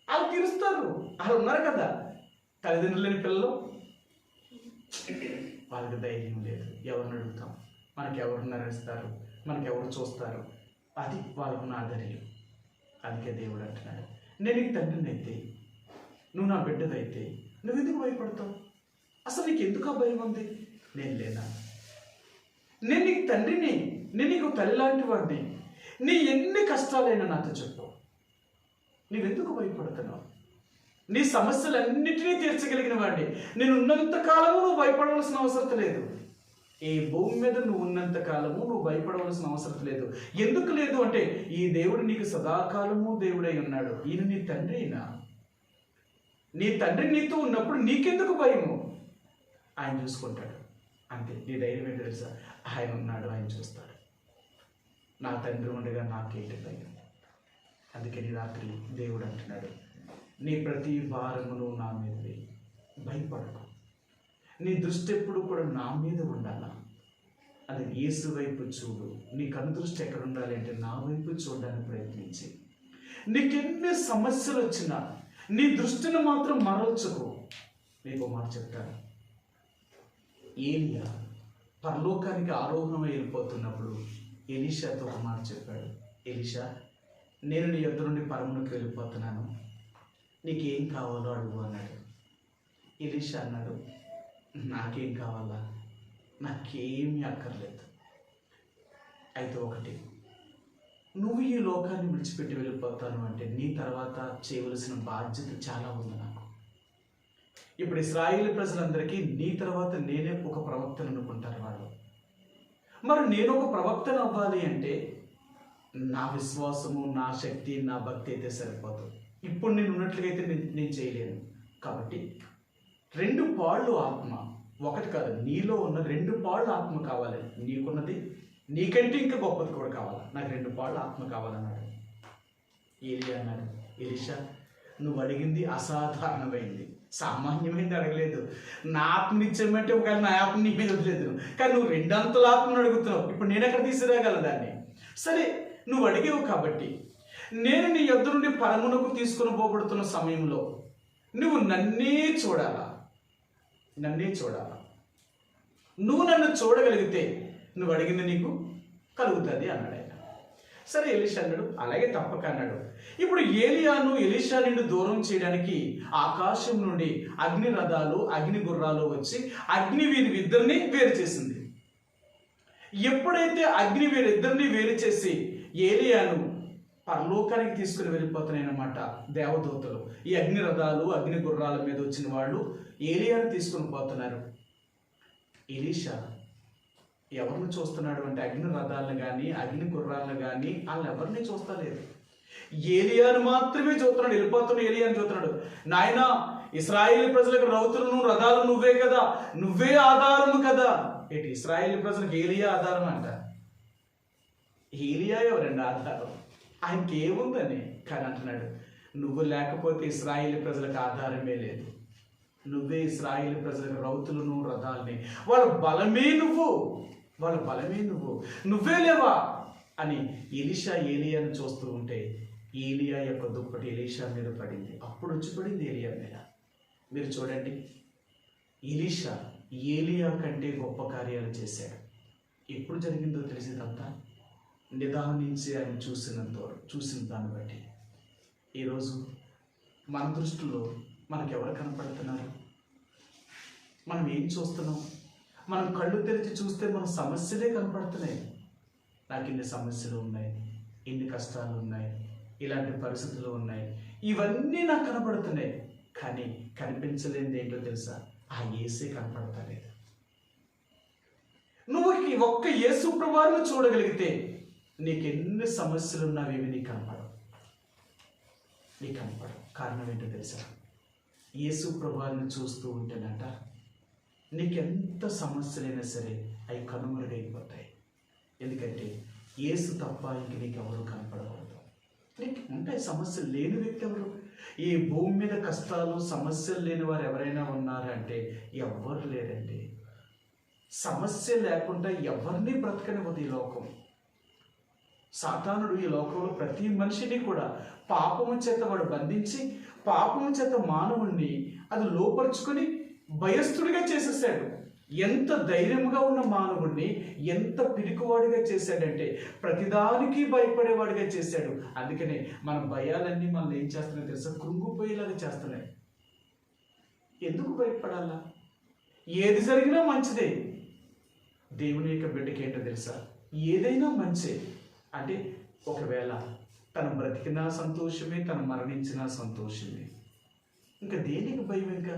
వాళ్ళు తీరుస్తారు. వాళ్ళు ఉన్నారు కదా. తల్లిదండ్రులు లేని పిల్లలు, వాళ్ళకి ధైర్యం లేదు. ఎవరిని అడుగుతాం? మనకి ఎవరు నడిస్తారు, మనకి ఎవరు చూస్తారు? అది వాళ్ళకు నా ధైర్యం. అందుకే దేవుడు అంటున్నాడు, నేను నీకు తండ్రిని అయితే, నువ్వు నా బిడ్డదైతే నువ్వు ఎందుకు భయపడతావు? అసలు నీకు ఎందుకు ఆ భయం ఉంది? నేను లేనా? నేను నీకు తండ్రిని, నేను నీకు తల్లి లాంటి వాడిని. నీ ఎన్ని కష్టాలైనా నాతో చెప్పు. నువ్వెందుకు భయపడుతున్నావు? నీ సమస్యలన్నిటినీ తీర్చగలిగిన వాడిని. నేను ఉన్నంత కాలము నువ్వు భయపడవలసిన అవసరం లేదు. ఈ భూమి మీద నువ్వు ఉన్నంత కాలము నువ్వు భయపడవలసిన అవసరం లేదు. ఎందుకు లేదు అంటే, ఈ దేవుడు నీకు సదాకాలము దేవుడై ఉన్నాడు. ఈయన నీ తండ్రి అయినా. నీ తండ్రి నీతో ఉన్నప్పుడు నీకెందుకు భయము? ఆయన చూసుకుంటాడు. అంతే. నీ ధైర్యం ఏంటో తెలుసా? ఆయన ఉన్నాడు, ఆయన చూస్తాడు. నా తండ్రి ఉండగా నాకేంటి భయం? అందుకే నీ రాత్రి దేవుడు అంటున్నాడు, నీ ప్రతి భారమును నా మీద భయపడకు. నీ దృష్టి ఎప్పుడు కూడా నా మీద ఉండాలా. అది యేసు వైపు చూడు. నీ కను దృష్టి ఎక్కడ ఉండాలి అంటే నా వైపు చూడడానికి ప్రయత్నించి, నీకెన్ని సమస్యలు వచ్చినా నీ దృష్టిని మాత్రం మరల్చుకో. నీకు మాట చెప్తాను, ఏలియా పరలోకానికి ఆరోహణమై వెళ్ళిపోతున్నప్పుడు ఎలీషాతో ఒక మాట చెప్పాడు, ఎలీషా నేను నీ యొద్ద నుండి పరమునకు వెళ్ళిపోతున్నాను, నీకేం కావాలో అడుగు అన్నాడు. ఎలీషా అన్నాడు, నాకేం కావాలా, నాకేమీ అక్కర్లేదు. అయితే ఒకటి, నువ్వు ఈ లోకాన్ని విడిచిపెట్టి వెళ్ళిపోతాను అంటే నీ తర్వాత చేయవలసిన బాధ్యత చాలా ఉంది నాకు. ఇప్పుడు ఇశ్రాయేలు ప్రజలందరికీ నీ తర్వాత నేనే ఒక ప్రవక్తను అనుకుంటారు వాళ్ళు. మరి నేను ఒక ప్రవక్తను అవ్వాలి అంటే నా విశ్వాసము, నా శక్తి, నా భక్తి అయితే సరిపోదు. ఇప్పుడు నేను ఉన్నట్లుగా అయితే నేను చేయలేను. కాబట్టి 2 పాళ్ళు ఆత్మ, ఒకటి కాదు, నీలో ఉన్న 2 పాళ్ళు ఆత్మ కావాలి. నీకున్నది నీకంటే ఇంకా గొప్పది కూడా కావాలి, నాకు 2 పాళ్ళు ఆత్మ కావాలన్నాడు. ఏలియా అన్నాడు, ఎలీషా నువ్వు అడిగింది అసాధారణమైంది, సామాన్యమైంది అడగలేదు. నా ఆత్మని ఇచ్చామంటే ఒకవేళ నా ఆత్మ నీ మీద వదిలేదు, కానీ నువ్వు 2 అంతల ఆత్మను అడుగుతున్నావు. ఇప్పుడు నేను ఎక్కడ తీసుకురాగలను దాన్ని? సరే, నువ్వు అడిగావు కాబట్టి నేను నీ యొద్ద నుండి పరమునకు తీసుకుని పోబడుతున్న సమయంలో నువ్వు నన్నే చూడాలా, నన్నే చూడాలా. నువ్వు నన్ను చూడగలిగితే నువ్వు అడిగింది నీకు కలుగుతుంది అన్నాడు ఆయన. సరే ఎలీషా అన్నాడు, అలాగే తప్పక అన్నాడు. ఇప్పుడు ఏలియాను ఎలీషా నుండి దూరం చేయడానికి ఆకాశం నుండి అగ్ని రథాలు, అగ్ని గుర్రాలు వచ్చి అగ్ని వీరిద్దరిని వేరు చేసింది. ఎప్పుడైతే అగ్ని వీరిద్దరిని వేరు చేసి ఏలియాను పరలోకానికి తీసుకుని వెళ్ళిపోతున్నాయన్నమాట దేవదూతలు. ఈ అగ్ని రథాలు, అగ్ని గుర్రాల మీద వచ్చిన వాళ్ళు ఏలియాను తీసుకుని పోతున్నారు. ఎలీషా ఎవరిని చూస్తున్నాడు అంటే అగ్ని రథాలను కానీ, అగ్ని గుర్రాలను కానీ వాళ్ళు ఎవరిని చూస్తలేదు. ఏలియాను మాత్రమే చూస్తున్నాడు. వెళ్ళిపోతున్న ఏలియాను చూస్తున్నాడు. నాయన, ఇశ్రాయేలు ప్రజలకు రౌతులను, రథాలు నువ్వే కదా, నువ్వే ఆధారము కదా. ఏంటి ఇశ్రాయేలు ప్రజలకు ఏలియా ఆధారం అంట? ఏలియా ఎవరండి ఆధారం? ఆయనకి ఏముందని? కానీ అంటున్నాడు, నువ్వు లేకపోతే ఇశ్రాయేలు ప్రజలకు ఆధారమే లేదు. నువ్వే ఇశ్రాయేలు ప్రజలకు రౌతులను, రథాలని, వాళ్ళ బలమే నువ్వు, వాళ్ళ బలమే నువ్వు, నువ్వే లేవా అని ఎలీషా ఏలియాను చూస్తూ ఉంటే ఏలియా యొక్క దుప్పటి ఎలీషా మీద పడింది. అప్పుడు వచ్చి పడింది ఏలియా మీద. మీరు చూడండి, ఎలీషా ఏలియా కంటే గొప్ప కార్యాలు చేశాడు. ఎప్పుడు జరిగిందో తెలిసేదంతా నిదానించి ఆయన చూసిన దాన్ని బట్టి. ఈరోజు మన దృష్టిలో మనకెవరు కనపడుతున్నారు? మనం ఏం చూస్తున్నాం? మనం కళ్ళు తెరిచి చూస్తే మన సమస్యలే కనపడుతున్నాయి. నాకు ఇన్ని సమస్యలు ఉన్నాయి, ఇన్ని కష్టాలు ఉన్నాయి, ఇలాంటి పరిస్థితులు ఉన్నాయి, ఇవన్నీ నాకు కనపడుతున్నాయి. కానీ కనిపించలేనిది ఏంటో తెలుసా? ఆ యేసే కనపడతలేదు. నువ్వు ఒక్క యేసు ప్రభువును చూడగలిగితే నీకెన్ని సమస్యలు ఉన్నావేమి నీకు కనపడవు, నీకు కనపడవు. కారణం ఏంటో తెలుసా? యేసు ప్రభువును చూస్తూ ఉంటేనంట నీకెంత సమస్యలైనా సరే అవి కనుమరుగైపోతాయి. ఎందుకంటే యేసు తప్ప ఇంక నీకెవరు కనపడకూడదు. నీకు ఉంటాయి సమస్యలు లేని వ్యక్తి ఎవరు? ఈ భూమి మీద కష్టాలు, సమస్యలు లేని వారు ఎవరైనా ఉన్నారంటే ఎవ్వరు లేరండి. సమస్య లేకుండా ఎవరిని బ్రతకనివ్వదు ఈ లోకం. సాతానుడు ఈ లోకంలో ప్రతి మనిషిని కూడా పాపము చేత వాడు బంధించి, పాపము చేత మానవుణ్ణి అది లోపరుచుకొని భయస్థుడిగా చేసేసాడు. ఎంత ధైర్యంగా ఉన్న మానవుడిని ఎంత పిరికివాడిగా చేశాడంటే ప్రతిదానికి భయపడేవాడిగా చేశాడు. అందుకనే మన భయాలన్నీ మనల్ని ఏం చేస్తున్నాయి తెలుసా? కృంగిపోయేలాగా చేస్తున్నాయి. ఎందుకు భయపడాలా? ఏది జరిగినా మంచిదే. దేవుని యొక్క బిడ్డకి ఏంటో తెలుసా? ఏదైనా మంచే. అంటే ఒకవేళ తను బ్రతికినా సంతోషమే, తను మరణించినా సంతోషమే. ఇంకా దేనికి భయం? ఇంకా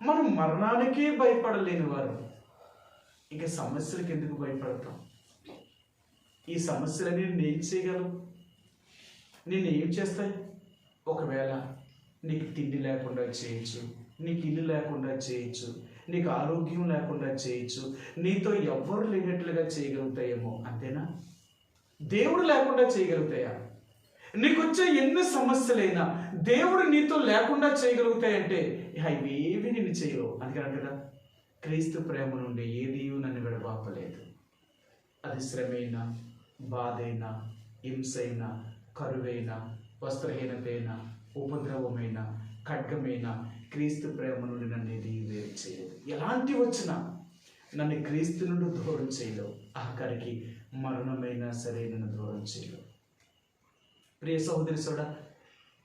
మనం మరణానికే భయపడలేని వారు ఇంకా సమస్యలకు ఎందుకు భయపడతాం? ఈ సమస్యలని నేను చేయగలను, నేను ఏం చేస్తాయి? ఒకవేళ నీకు తిండి లేకుండా చేయొచ్చు, నీకు ఇల్లు లేకుండా చేయొచ్చు, నీకు ఆరోగ్యం లేకుండా చేయొచ్చు, నీతో ఎవ్వరు లేనట్లుగా చేయగలుగుతాయేమో, అంతేనా? దేవుడు లేకుండా చేయగలుగుతాయా? నీకు వచ్చే ఎన్ని సమస్యలైనా దేవుడు నీతో లేకుండా చేయగలుగుతాయంటే ఇవేవి నిన్ను చేయవు. అందుకని కదా, క్రీస్తు ప్రేమ నుండి ఏది నన్ను విడబాపలేదు. అది శ్రమైనా, బాధైనా, హింసైనా, కరువైనా, వస్త్రహీనతైనా, ఉపద్రవమైన, ఖడ్గమైన, క్రీస్తు ప్రేమ నుండి నన్ను ఏది వేరు చేయలేదు. ఎలాంటి వచ్చినా నన్ను క్రీస్తు నుండి దూరం చేయలేవు. ఆఖరికి మరణమైనా సరే నన్ను దూరం చేయలేవు. ప్రియ సహోదరి సోడా,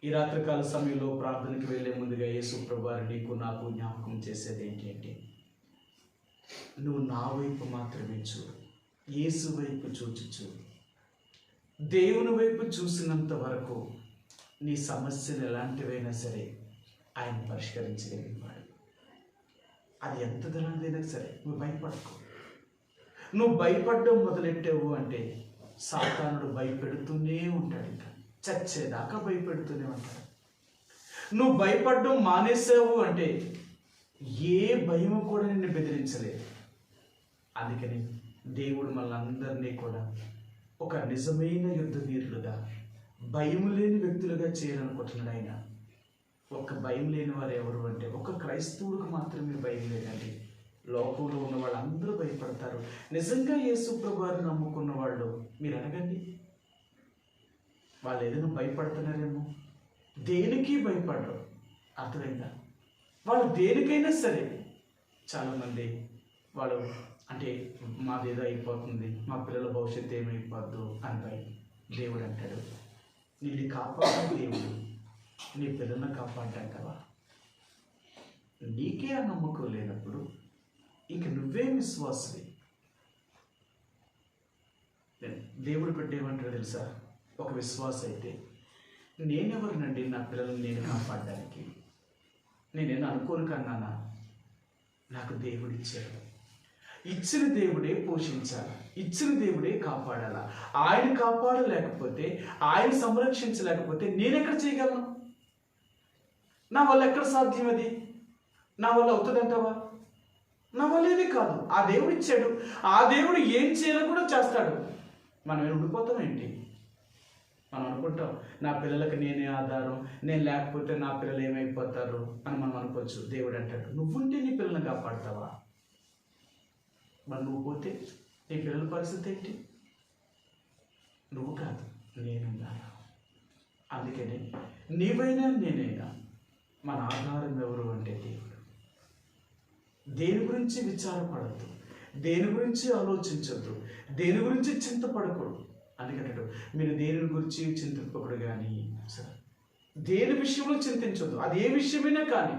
ఈ రాత్రికాల సమయంలో ప్రార్థనకి వెళ్ళే ముందుగా యేసు ప్రభువారు నీకు నాకు జ్ఞాపకం చేసేది ఏంటి అంటే, నువ్వు నా వైపు మాత్రమే చూడు, యేసు వైపు చూచు. దేవుని వైపు చూసినంత వరకు నీ సమస్యలు ఎలాంటివైనా సరే ఆయన పరిష్కరించగలిగినవాడు. అది ఎంత ధనదైనా సరే నువ్వు భయపడకు. నువ్వు భయపడడం మొదలెట్టావు అంటే సాతానుడు భయపెడుతూనే ఉంటాడు, ఇంకా చచ్చేదాకా భయపెడుతూనే ఉంటాడు. నువ్వు భయపడడం మానేసావు అంటే ఏ భయము కూడా నిన్ను బెదిరించలేదు. అందుకని దేవుడు మనందరినీ కూడా ఒక నిజమైన యుద్ధ వీరులుగా, భయం లేని వ్యక్తులుగా చేయాలనుకుంటున్నాడు ఆయన. ఒక్క భయం లేని వారు ఎవరు అంటే ఒక క్రైస్తవుడికి మాత్రమే భయం లేదండి. లోకంలో ఉన్న వాళ్ళందరూ భయపడతారు. నిజంగా యేసు ప్రభువారిని నమ్ముకున్న వాళ్ళు మీరు అడగండి, వాళ్ళు ఏదైనా భయపడుతున్నారేమో, దేనికి భయపడరు. అర్థమైందా? వాళ్ళు దేనికైనా సరే, చాలామంది వాళ్ళు అంటే మాదేదో అయిపోతుంది, మా పిల్లల భవిష్యత్తు ఏమైపోద్దు అని భయం. దేవుడు అంటాడు, నిన్ను కాపాడు దేవుడు, నీ పిల్లలను కాపాడంటావా? నీకే ఆ నమ్మకం లేనప్పుడు ఇంక నువ్వే విశ్వాసవి. దేవుడు పెట్టేమంటాడు తెలుసా? ఒక విశ్వాస అయితే నేనెవరినండి నా పిల్లలను నేను కాపాడడానికి? నేనేనా అనుకోను కన్నానా? నాకు దేవుడు ఇచ్చాడు. ఇచ్చిన దేవుడే పోషించాలి, ఇచ్చిన దేవుడే కాపాడాలా. ఆయన కాపాడలేకపోతే, ఆయన సంరక్షించలేకపోతే నేనెక్కడ చేయగలను? నా వల్ల ఎక్కడ సాధ్యం? అది నా వల్ల అవుతుందంటావా? నా వల్ల ఏది కాదు. ఆ దేవుడు ఇచ్చాడు, ఆ దేవుడు ఏం చేయాలో కూడా చేస్తాడు. మనం ఏమి ఉండిపోతాం ఏంటి? మనం అనుకుంటాం నా పిల్లలకి నేనే ఆధారం, నేను లేకపోతే నా పిల్లలు ఏమైపోతారు అని మనం అనుకోవచ్చు. దేవుడు అంటాడు, నువ్వుంటే నీ పిల్లల్ని కాపాడతావా? మరి నువ్వు పోతే నీ పిల్లల పరిస్థితి ఏంటి? నువ్వు కాదు, నేనున్నాను. అందుకని నీవైనా నేనైనా మన ఆధారం ఎవరు అంటే దేవుడు. దేని గురించి విచారపడద్దు, దేని గురించి ఆలోచించద్దు, దేని గురించి చింతపడకూడదు. అందుకంటాడు, మీరు దేని గురించి చింతింపకూడదు కానీ సరే దేని విషయంలో చింతించొద్దు. అది ఏ విషయమైనా కానీ,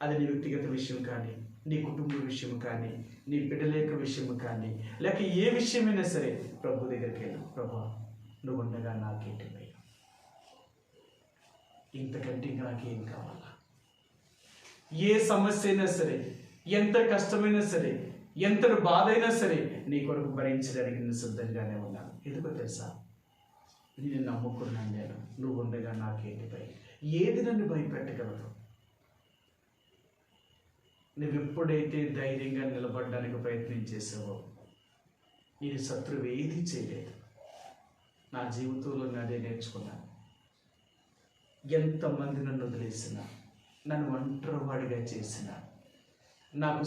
అది నీ వ్యక్తిగత విషయం కానీ, నీ కుటుంబ విషయం కానీ, నీ బిడ్డల యొక్క విషయం కానీ, లేక ఏ విషయమైనా సరే ప్రభు దగ్గరికి వెళ్ళు. ప్రభు నువ్వు ఉండగా నాకేంటి భయం? ఇంతకంటే నాకేం కావాలా? ఏ సమస్య అయినా సరే, ఎంత కష్టమైనా సరే, ఎంతటి బాధ అయినా సరే నీ కొరకు భరించడానికి నేను సిద్ధంగానే ఉన్నాను. ఎందుకో తెలుసా? నేను నమ్ముకున్నాను. నేను నువ్వు ఉండగా నాకేంటి భయం? ఏది నన్ను భయపెట్టగలదు? నువ్వు ఎప్పుడైతే ధైర్యంగా నిలబడడానికి ప్రయత్నం చేసావో నేను శత్రువు ఏది చేయలేదు. నా జీవితంలో అదే నేర్చుకున్నాను. ఎంతమంది నన్ను వదిలేసినా, నన్ను ఒంటరివాడిగా చేసిన, నాకు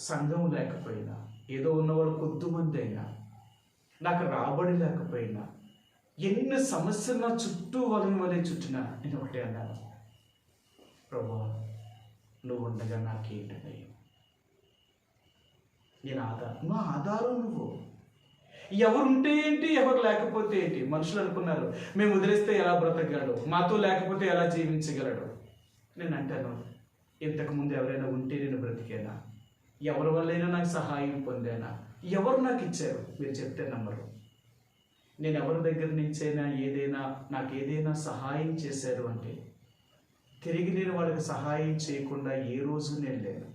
సంఘం లేకపోయినా, ఏదో ఉన్నవాళ్ళు కొద్దిమంది అయినా, నాకు రాబడి లేకపోయినా, ఎన్ని సమస్యలు నా చుట్టూ వాళ్ళని వలె చుట్టినా నేను ఒకటే అన్నాను, ప్రభువా నువ్వు ఉండగా నాకేంటి భయం? నేను నా ఆధారం నువ్వు. ఎవరుంటే ఏంటి, ఎవరు లేకపోతే ఏంటి? మనుషులు అనుకున్నారు మేము వదిలేస్తే ఎలా బ్రతకగలడు, మాతో లేకపోతే ఎలా జీవించగలడు. నేను అంటాను, ఇంతకుముందు ఎవరైనా ఉంటే నేను బ్రతికేనా? ఎవరి వల్లైనా నాకు సహాయం పొందానా? ఎవరు నాకు ఇచ్చారు? మీరు చెప్తే నమ్మరు. నేను ఎవరి దగ్గర నుంచైనా నాకు ఏదైనా సహాయం చేశారు అంటే తిరిగి నేను వాళ్ళకి సహాయం చేయకుండా ఏ రోజు నేను లేను.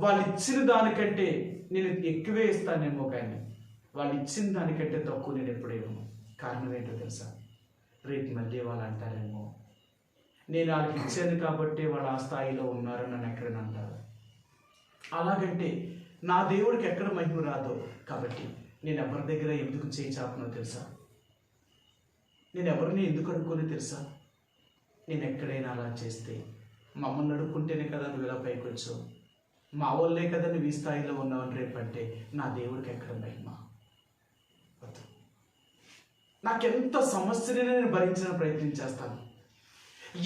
వాళ్ళు ఇచ్చిన దానికంటే నేను ఎక్కువే ఇస్తానేమో, కానీ వాళ్ళు ఇచ్చిన దానికంటే తక్కువ నేను ఎప్పుడేమో. కారణం ఏంటో తెలుసా? రేపు మళ్ళీ వాళ్ళు అంటారేమో, నేను వాళ్ళకి ఇచ్చాను కాబట్టి వాళ్ళు ఆ స్థాయిలో ఉన్నారని నన్ను ఎక్కడైనా అంటారు. అలాగంటే నా దేవుడికి ఎక్కడ మహిమ రాదో. కాబట్టి నేను ఎవరి దగ్గర ఎందుకు చేయి చాపనో తెలుసా? నేను ఎవరిని ఎందుకు అనుకోని తెలుసా? నేను ఎక్కడైనా అలా చేస్తే మమ్మల్ని అడుక్కుంటేనే కదా నువ్వు ఇలా పైకి వచ్చావు, మా వాళ్ళే కదా నువ్వు ఈ స్థాయిలో ఉన్నావని రేపంటే నా దేవుడికి ఎక్కడ మహిమ? నాకెంత సమస్యలైనా నేను భరించిన ప్రయత్నం చేస్తాను.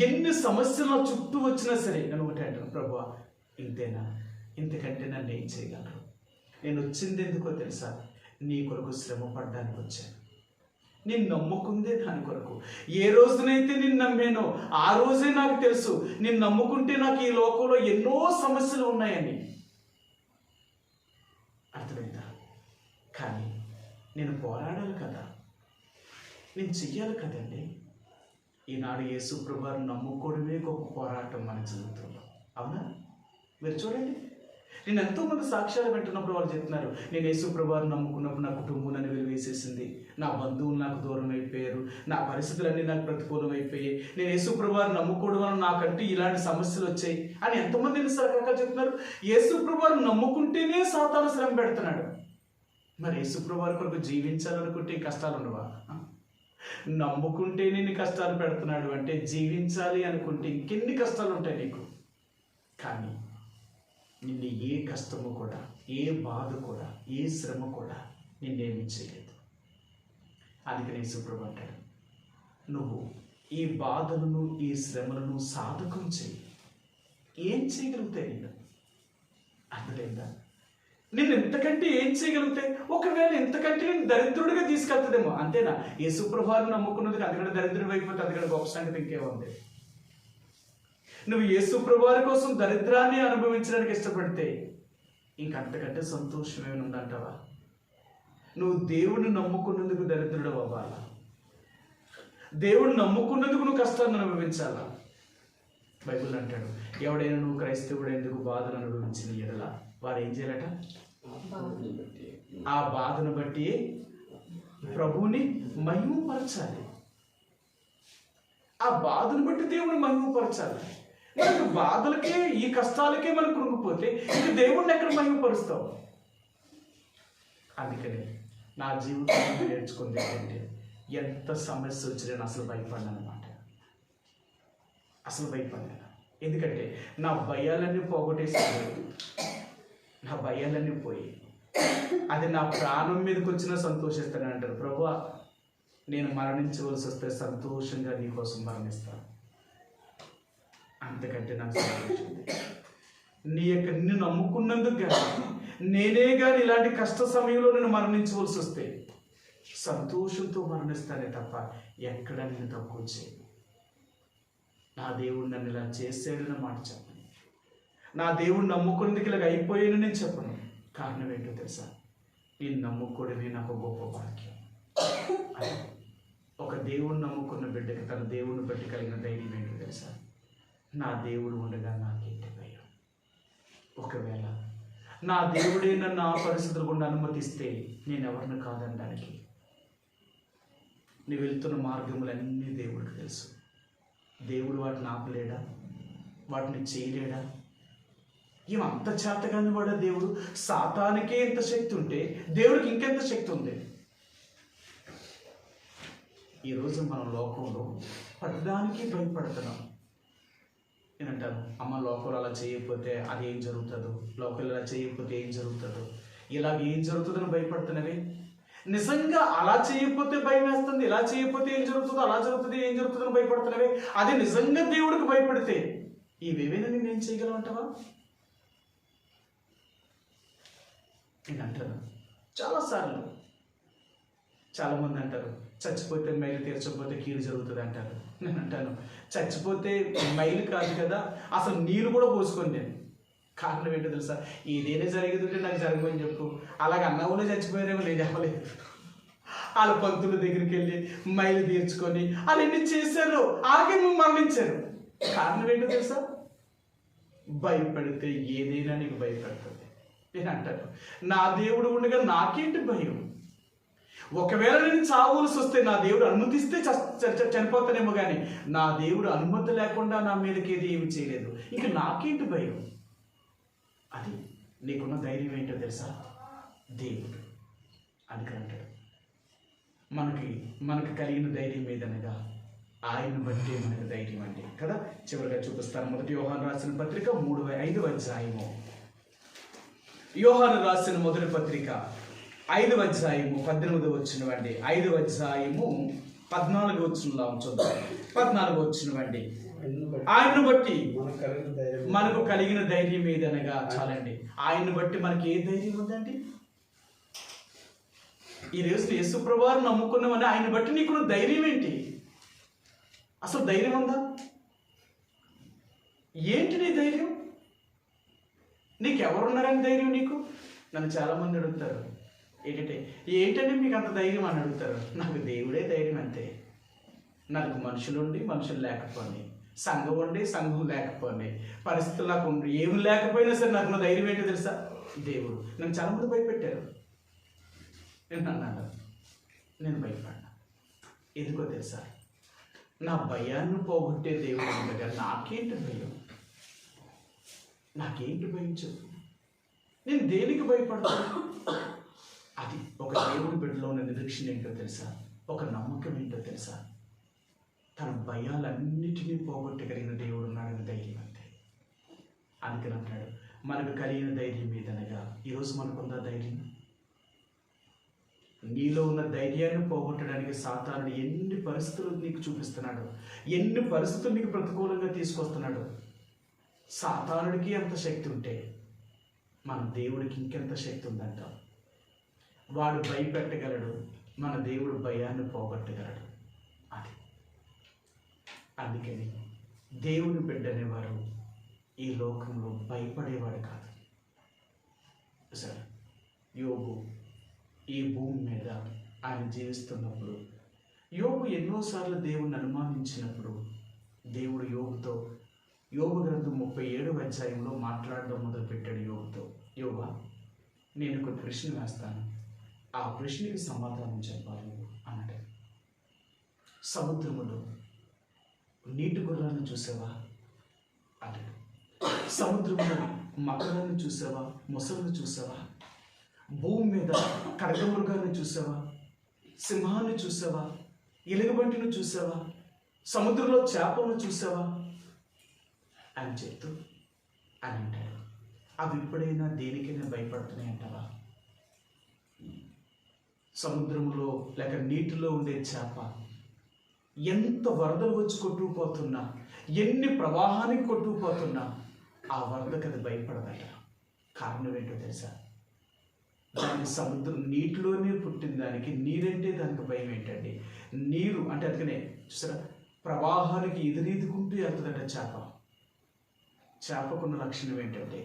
ఎన్ని సమస్యలు నా చుట్టూ వచ్చినా సరే నేను ఒకటే అంటాను, ప్రభువా ఇంతేనా? ఇంతకంటే నన్ను ఏం చేయగలరు? నేను వచ్చింది ఎందుకో తెలుసా? నీ కొరకు శ్రమ పడ్డానికి వచ్చాను. నేను నమ్ముకుందే దాని కొరకు. ఏ రోజునైతే నేను నమ్మానో ఆ రోజే నాకు తెలుసు నేను నమ్ముకుంటే నాకు ఈ లోకంలో ఎన్నో సమస్యలు ఉన్నాయని. అర్థమైందా? కానీ నేను పోరాడాలి కదా, నేను చెయ్యాలి కదండి. ఈనాడు యేసు ప్రభువుని నమ్ముకోవడమే గొప్ప పోరాటం మన జీవితంలో. అవునా? మీరు చూడండి, నేను ఎంతోమంది సాక్ష్యాలు వింటున్నప్పుడు వాళ్ళు చెప్తున్నారు, నేను యేసు ప్రభువుని నమ్ముకున్నప్పుడు నా కుటుంబం నన్ను వెలివేసేసింది, నా బంధువులు నాకు దూరం అయిపోయారు, నా పరిస్థితులన్నీ నాకు ప్రతికూలం అయిపోయాయి, నేను యేసు ప్రభువుని నమ్ముకోవడం వల్ల నాకంటూ ఇలాంటి సమస్యలు వచ్చాయి అని ఎంతమంది రకరకాలు చెప్తున్నారు. యేసు ప్రభువుని నమ్ముకుంటేనే సాతాను శ్రమ పెడుతున్నాడు. మరి యేసు ప్రభువు కొరకు జీవించాలనుకుంటే కష్టాలు ఉండవా? నమ్ముకుంటే నేను కష్టాలు పెడుతున్నాడు అంటే జీవించాలి అనుకుంటే ఇంకెన్ని కష్టాలు ఉంటాయి నీకు. కానీ నిన్ను ఏ కష్టము కూడా, ఏ బాధ కూడా, ఏ శ్రమ కూడా నిన్నేమి చేయలేదు. అందుకని యేసుప్రభు అంటాడు, నువ్వు ఈ బాధలను ఈ శ్రమలను సాధకం చేయి. ఏం చేయగలుగుతాయి నేను? అర్థమైందా? నేను ఎంతకంటే ఏం చేయగలుగుతాయి? ఒకవేళ ఎంతకంటే నేను దరిద్రుడిగా తీసుకెళ్తుందేమో. అంతేనా? యేసుప్రభువుని నమ్ముకున్నది అందుకని దరిద్రుడు అయిపోతే అందుకని గొప్ప సంగతి ఇంకేముంది? నువ్వు యేసుప్రభువు కోసం దరిద్రాన్ని అనుభవించడానికి ఇష్టపడితే ఇంకంతకంటే సంతోషం ఏమైనా ఉందంటావా? నువ్వు దేవుడిని నమ్ముకున్నందుకు దరిద్రుడు అవ్వాలా? దేవుడిని నమ్ముకున్నందుకు నువ్వు కష్టాన్ని అనుభవించాలా? బైబిల్ అంటాడు, ఎవడైనా నువ్వు క్రైస్తవుడేందుకు బాధను అనుభవించిన ఎడల వారు ఏం చేయాలట? ఆ బాధను బట్టి ప్రభువుని మహిమపరచాలి. ఆ బాధను బట్టి దేవుని మహిమపరచాలి. మనకు బాధలకే, ఈ కష్టాలకే మనం కృంగిపోతే ఇంక దేవుణ్ణి ఎక్కడ మహిమపరుస్తావు? అందుకని నా జీవితంలో నేర్చుకుంది ఏంటంటే, ఎంత సమస్య వచ్చి నేను అసలు భయపడ్డాను అనమాట. అసలు భయపడ్డాను. ఎందుకంటే నా భయాలన్నీ పోగొట్టేసాను. నా భయాలన్నీ పోయి అది నా ప్రాణం మీదకి వచ్చినా సంతోషిస్తాను అంటారు. ప్రభువా, నేను మరణించవలసి వస్తే సంతోషంగా నీ కోసం మరణిస్తాను. అంతకంటే నాకు సంతోషం నిన్ను నమ్ముకున్నందుకు కానీ, నేనే కానీ ఇలాంటి కష్ట సమయంలో నేను మరణించవలసి వస్తే సంతోషంతో మరణిస్తానే తప్ప ఎక్కడ నేను తక్కువ చేయను. నా దేవుడు నన్ను ఇలా చేసాడని మాట చెప్పను. నా దేవుడు నమ్ముకునేందుకు ఇలాగ అయిపోయాను నేను చెప్పను. కారణం ఏంటో తెలుసా? నేను నమ్ముకోవడమే నాకు గొప్ప భాగ్యం. ఒక దేవుడు నమ్ముకున్న బిడ్డకి తన దేవుడిని బట్టి కలిగిన ధైర్యం ఏంటో తెలుసా? నా దేవుడు ఉండగా నాకేంటి భయం? ఒకవేళ నా దేవుడే నన్ను ఆ పరిస్థితులు గుండా అనుమతిస్తే నేను ఎవరిని కాదనడానికి. నీ వెళ్తున్న మార్గములన్నీ దేవుడికి తెలుసు. దేవుడు వాటిని ఆపలేడా? వాటిని చేయలేడా? ఏమంత చేతగాని వాడా దేవుడు? సాతానికే ఎంత శక్తి ఉంటే దేవుడికి ఇంకెంత శక్తి ఉంది? ఈరోజు మన లోకంలో పడడానికి భయపడుతున్నాం. నేనంటాను, అమ్మ లోకంలో అలా చేయకపోతే అది ఏం జరుగుతుందో, లోకంలో ఇలా చేయకపోతే ఏం జరుగుతుందో, ఇలాగ ఏం జరుగుతుందని భయపడుతున్నవి. నిజంగా అలా చేయకపోతే భయం వేస్తుంది, ఇలా చేయకపోతే ఏం జరుగుతుందో, అలా జరుగుతుంది ఏం జరుగుతుందని భయపడుతున్నవి. అది నిజంగా దేవుడికి భయపడితే ఇవేమైనా నేనేం చేయగలమంటావా? నేను అంటాను, చాలాసార్లు చాలామంది అంటారు, చచ్చిపోతే మైలు తీర్చకపోతే కీడు జరుగుతుంది అంటారు. నేను అంటాను, చచ్చిపోతే మైలు కాదు కదా, అసలు నీరు కూడా పోసుకోండి నేను. కారణం ఏంటో తెలుసా? ఏదైనా జరిగేదంటే నాకు జరగమని చెప్పు. అలాగే అన్నవాళ్ళు చచ్చిపోయారేమో నేను చెప్పలేదు. వాళ్ళ పంతుల దగ్గరికి వెళ్ళి మైలు తీర్చుకొని వాళ్ళు ఎన్ని చేశారు, అలాగే నువ్వు మరణించారు. కారణం ఏంటో తెలుసా? భయపడితే ఏదైనా నీకు భయపెడుతుంది. నేను అంటాను, నా దేవుడు ఉండగా నాకేంటి భయం? ఒకవేళ నేను చావలసి వస్తే నా దేవుడు అనుమతిస్తే చనిపోతానేమో, కానీ నా దేవుడు అనుమతి లేకుండా నా మీదకి ఏమి చేయలేదు. ఇంక నాకేంటి భయం? అది నీకున్న ధైర్యం ఏంటో తెలుసా? దేవుడు. అందుకని అంటాడు, మనకి కలిగిన ధైర్యం ఏదనగా ఆయన బట్టి మనకు ధైర్యం అండి కదా. చివరిగా చూపిస్తాను. 1 యోహాను రాసిన పత్రిక 5వ అధ్యాయము. యోహాను రాసిన మొదటి పత్రిక 5వ అధ్యాయము 18వ వచనం అండి. 5వ అధ్యాయము 14వ వచనంలో చూద్దాం. 14వ వచనం అండి. ఆయన్ను బట్టి మనకు కలిగిన ధైర్యం ఏదనగా చాలండి. ఆయన్ను బట్టి మనకి ఏ ధైర్యం ఉందండి? ఈ రోజు యేసుప్రభువారు నమ్ముకున్నామని ఆయన బట్టి నీకున్న ధైర్యం ఏంటి? అసలు ధైర్యం ఉందా? ఏంటి నీ ధైర్యం? నీకెవరున్నారని ధైర్యం నీకు? నన్ను చాలామంది అడుగుతారు, ఏంటంటే మీకు అంత ధైర్యం అని అడుగుతారు. నాకు దేవుడే ధైర్యం అంతే. నాకు మనుషులు ఉండి మనుషులు లేకపోయి, సంఘం ఉండి సంఘం లేకపోయి, పరిస్థితులు నాకు ఉండి ఏమి లేకపోయినా సరే నాకు నా ధైర్యం ఏంటో తెలుసా? దేవుడు. నన్ను చాలామంది భయపెట్టారు. నేను అన్నాను, నేను భయపడ్డా. ఎందుకో తెలుసా? నా భయాన్ని పోగొట్టే దేవుడు ఉండగా నాకేంటి భయం? నాకేంటి భయం చెప్పు? నేను దేనికి భయపడతాను? అది ఒక దేవుడి బిడ్డలో ఉన్న నిరీక్షణ ఏంటో తెలుసా? ఒక నమ్మకం ఏంటో తెలుసా? తన భయాలన్నిటినీ పోగొట్టగలిగిన దేవుడు ఉన్నాడని ధైర్యం అంతే. అందుకని అంటాడు, మనకు కలిగిన ధైర్యం ఏదనగా, ఈరోజు మనకున్న ధైర్యం. నీలో ఉన్న ధైర్యాన్ని పోగొట్టడానికి సాతానుడు ఎన్ని పరిస్థితులు నీకు చూపిస్తున్నాడు, ఎన్ని పరిస్థితులు నీకు ప్రతికూలంగా తీసుకొస్తున్నాడు. సాతానుడికి ఎంత శక్తి ఉంటే మన దేవుడికి ఇంకెంత శక్తి ఉందంటాం. వాడు భయపెట్టగలడు, మన దేవుడు భయాన్ని పోగొట్టగలడు. అది అందుకని దేవుని బిడ్డ అనేవారు ఈ లోకంలో భయపడేవాడు కాదు. సరే, యోబు ఈ భూమి మీద ఆయన జీవిస్తున్నప్పుడు, యోబు ఎన్నోసార్లు దేవుణ్ణి అనుమానించినప్పుడు, దేవుడు యోబు గ్రంథం 37వ అధ్యాయంలో మాట్లాడడం మొదలుపెట్టాడు యోబుతో. యోబా, నేను ఒక ప్రశ్న వేస్తాను, ఆ ప్రశ్నకి సమాధానం చెప్పాలి నువ్వు అన్నాడు. సముద్రములో నీటి గుర్రాన్ని చూసావా అన్నాడు. సముద్రంలో మకరాన్ని చూసావా, మొసలను చూసావా? భూమి మీద ఖడ్గమృగాన్ని చూసావా, సింహాన్ని చూసావా, ఎలుగుబంటిని చూసావా, సముద్రంలో చేపలను చూసావా అని చెప్తూ అని అంటాడు. అవి ఎప్పుడైనా దేనికైనా భయపడుతున్నాయి అంటావా? సముద్రంలో లేక నీటిలో ఉండే చేప ఎంత వరదలు వచ్చి కొట్టుకుపోతున్నా, ఎన్ని ప్రవాహానికి కొట్టుకుపోతున్నా ఆ వరదకు అది భయపడదట. కారణం ఏంటో తెలుసా? దాని సముద్రం నీటిలోనే పుట్టిన దానికి నీరంటే దానికి భయం ఏంటండి? నీరు అంటే అందుకనే చూసారా, ప్రవాహానికి ఎదురీదుకుంటూ వెళ్తుందట చేప. చేపకున్న లక్షణం ఏంటంటే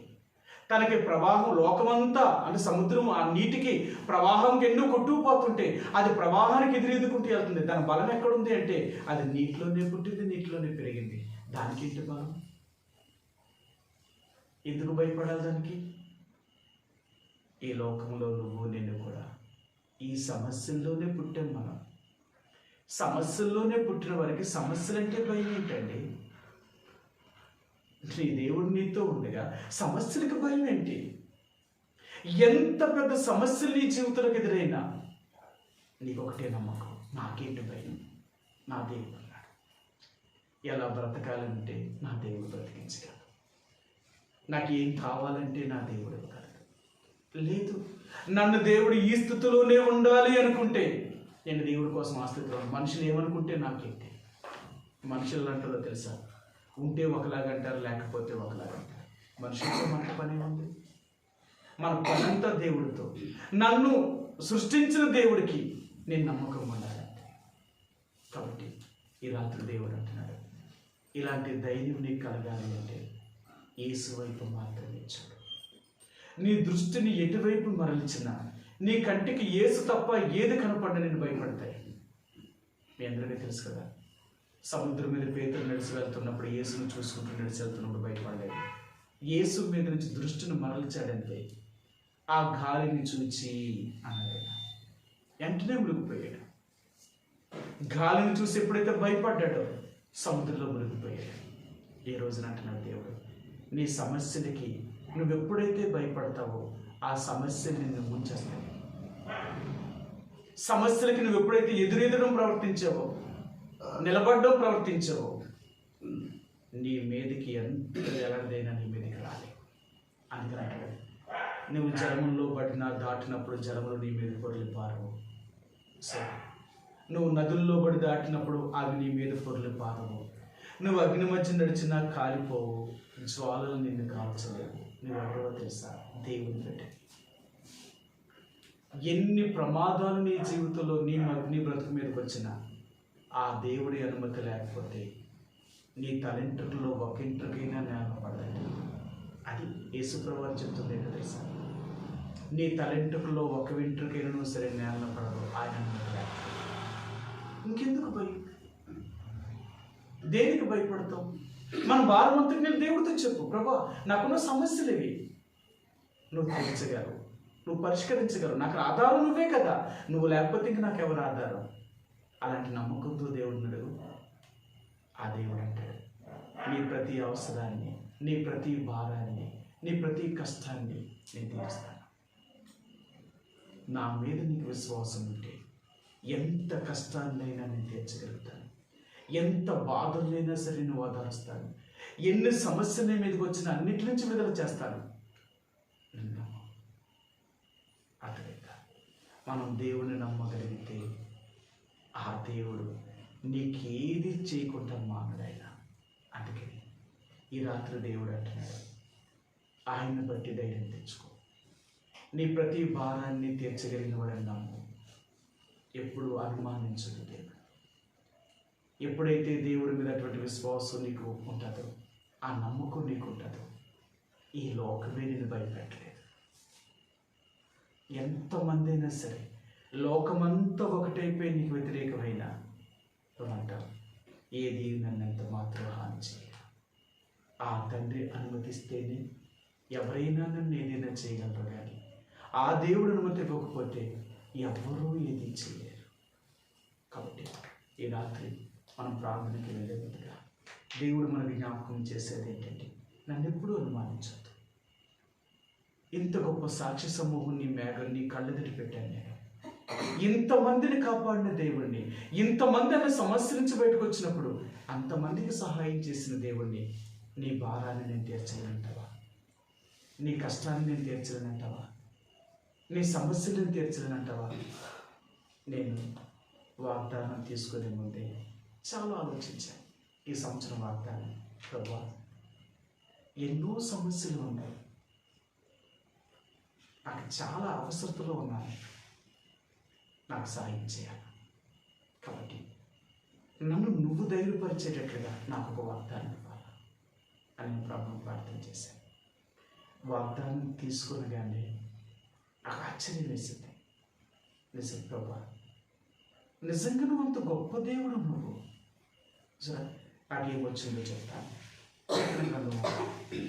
తనకి ప్రవాహం లోకమంతా అంటే సముద్రం ఆ నీటికి ప్రవాహంకి ఎన్నో కొట్టుకుపోతుంటే అది ప్రవాహానికి ఎదురెదుకుంటూ వెళ్తుంది. దాని బలం ఎక్కడుంది అంటే అది నీటిలోనే పుట్టింది, నీటిలోనే పెరిగింది. దానికి ఏంటి బలం? ఎందుకు భయపడాలి దానికి? ఈ లోకంలో నువ్వు నేను కూడా ఈ సమస్యల్లోనే పుట్టాం మనం. సమస్యల్లోనే పుట్టిన వారికి సమస్యలంటే భయం ఏంటండి? నీ దేవుడు నీతో ఉండగా సమస్యలకు భయం ఏంటి? ఎంత పెద్ద సమస్యలు నీ జీవితంలోకి ఎదురైనా నీకు ఒకటే నమ్మకం, నాకేంటి భయం? నా దేవుడు ఉన్నాడు. ఎలా బ్రతకాలంటే నా దేవుడు బ్రతికించగలడు. నాకు ఏం కావాలంటే నా దేవుడు ఇవ్వగలడు. లేదు, నన్ను దేవుడు ఈ స్థితిలోనే ఉండాలి అనుకుంటే నేను దేవుడి కోసం ఆ స్థితిలో మనుషులు ఏమనుకుంటే నాకేంటి? మనుషులు అంటారో తెలుసా? ఉంటే ఒకలాగా అంటారు, లేకపోతే ఒకలాగా అంటారు. మనుషులతో మనకు పని ఉంది. మన పనంతా దేవుడితో, నన్ను సృష్టించిన దేవుడికి నేను నమ్మకం ఉండాలంటే. కాబట్టి ఈ రాత్రి దేవుడు అంటున్నాడు, ఇలాంటి ధైర్యం నీకు కలగాలి అంటే యేసు వైపు మాత్రమే చూడు. నీ దృష్టిని ఎటువైపు మరల్చినా నీ కంటికి యేసు తప్ప ఏది కనపడ్డా నేను భయపడతాయి. మీ అందరికీ తెలుసు కదా, సముద్రం మీద పేతురు నడిచి వెళ్తున్నప్పుడు యేసును చూసుకుంటూ నడిచి వెళ్తున్నప్పుడు భయపడలేదు. యేసు మీద నుంచి దృష్టిని మరల్చాడంతే. ఆ గాలిని చూచి అన్నాడు, వెంటనే మునిగిపోయాడు. గాలిని చూసి ఎప్పుడైతే భయపడ్డాడో సముద్రంలో మునిగిపోయాడు. ఈ రోజున అంటున్నాడు దేవుడు, నీ సమస్యలకి నువ్వు ఎప్పుడైతే భయపడతావో ఆ సమస్యలు నిన్ను ముంచేస్తాయి. సమస్యలకి నువ్వు ఎప్పుడైతే ఎదురెదురం ప్రవర్తించావో, నిలబడ్డం ప్రవర్తించావో, నీ మీదకి ఎంత ఎలాంటిదైనా నీ మీదకి రాలి. అందుకని నువ్వు జలముల్లో పడినా దాటినప్పుడు జలములు నీ మీద పొరలి పారవు. సరే, నువ్వు నదుల్లో పడి దాటినప్పుడు అవి నీ మీద పొరలి పారవు. నువ్వు అగ్ని మధ్య నడిచినా కాలిపోవు, జ్వాలలు నిన్ను కాల్చలేవు. నువ్వు ఎవరో తెలుసా? దేవుని బిడ్డ. ఎన్ని ప్రమాదాలు నీ జీవితంలో నీ బ్రతుకు మీదకి వచ్చినా ఆ దేవుడి అనుమతి లేకపోతే నీ తలెంట్రుకలో ఒక ఇంట్రుకైనా నేల పడదండి. అది యేసుప్రభు వారు చెప్తుంది ఏంటో తెలుసా? నీ తలెంట్రుకలో ఒక వెంట్రుకైనా సరే నేల పడదు ఆయన అనుమతి లేకపోతే. ఇంకెందుకు భయం? దేనికి భయపడతాం? మన భారవంతుడిని నేను దేవుడితో చెప్పు, ప్రభా నాకున్న సమస్యలు ఇవి, నువ్వు తీర్చగలవు, నువ్వు పరిష్కరించగలవు, నాకు ఆధారం నువ్వే కదా, నువ్వు లేకపోతే ఇంక నాకు ఎవరు ఆధారం? అలాంటి నమ్మకంతో దేవుడిని అడుగు. ఆ దేవుడు అంటాడు, నీ ప్రతి అవసరాన్ని, నీ ప్రతి భారాన్ని, నీ ప్రతి కష్టాన్ని నేను తీరుస్తాను. నా మీద నీకు విశ్వాసం ఉంటే ఎంత కష్టాన్నైనా నేను తీర్చగలుగుతాను, ఎంత బాధలైనా సరే నువ్వు ఓదారుస్తాను, ఎన్ని సమస్యలు నీ మీదకి వచ్చినా అన్నిటి నుంచి విడుదల చేస్తాను. అర్థమైందా? మనం దేవుని నమ్మగలిగితే ఆ దేవుడు నీకేది చేయకుండా మానడైనా. అందుకే ఈ రాత్రి దేవుడు అంటున్నాడు, ఆయన్ని బట్టి ధైర్యం తెచ్చుకో, నీ ప్రతి భారాన్ని తీర్చగలిగిన వాడని నమ్ము. ఎప్పుడు అనుమానించదు దేవుడు. ఎప్పుడైతే దేవుడి మీద అటువంటి విశ్వాసం నీకు ఉంటుందో, ఆ నమ్మకం నీకు ఉంటుందో, ఈ లోకమే నేను భయపెట్టలేదు. ఎంతమంది అయినా సరే లోకమంతా ఒకటైపోయి నీకు వ్యతిరేకమైన అంటారు, ఏది నన్ను ఎంత మాత్రం హాని చేయలేదు. ఆ తండ్రి అనుమతిస్తేనే ఎవరైనా నన్ను ఏదైనా చేయగలరు, కానీ ఆ దేవుడు అనుమతి ఇవ్వకపోతే ఎవరూ ఏది చేయలేరు. కాబట్టి ఈ రాత్రి మనం ప్రార్థనకి వెళ్ళే ముందుగా దేవుడు మనకి జ్ఞాపకం చేసేది ఏంటంటే, నన్ను ఎప్పుడూ అనుమానించద్దు. ఇంత గొప్ప సాక్షి సమూహం నీ కళ్ళెదుటి పెట్టాను నేను. ఇంతమందిని కాపాడిన దేవుణ్ణి, ఇంతమంది అనే సమస్య నుంచి బయటకు వచ్చినప్పుడు అంతమందికి సహాయం చేసిన దేవుణ్ణి, నీ భారాన్ని నేను తీర్చలేనంటావా? నీ కష్టాన్ని నేను తీర్చలేనంటావా? నీ సమస్యలను తీర్చలేనంటావా? నేను వాగ్దానం తీసుకునే ముందే చాలా ఆలోచించాను. ఈ సంవత్సరం వాగ్దానం, ప్రభువా ఎన్నో సమస్యలు ఉన్నాయి, నాకు చాలా అవసరతలో ఉన్నాయి, నాకు సాయం చేయాలి. కాబట్టి నన్ను నువ్వు ధైర్యపరిచేటట్లుగా నాకు ఒక వాగ్దానం ఇవ్వాలి అని ప్రభువుని ప్రార్థన చేశాను. వాగ్దానం తీసుకునగానే నాకు ఆశ్చర్యం వేసింది. నిజం ప్రభా, నిజంగా నువ్వు అంత గొప్ప దేవుడు నువ్వు. సరే, నాకు ఏమొచ్చిందో చెప్తాను.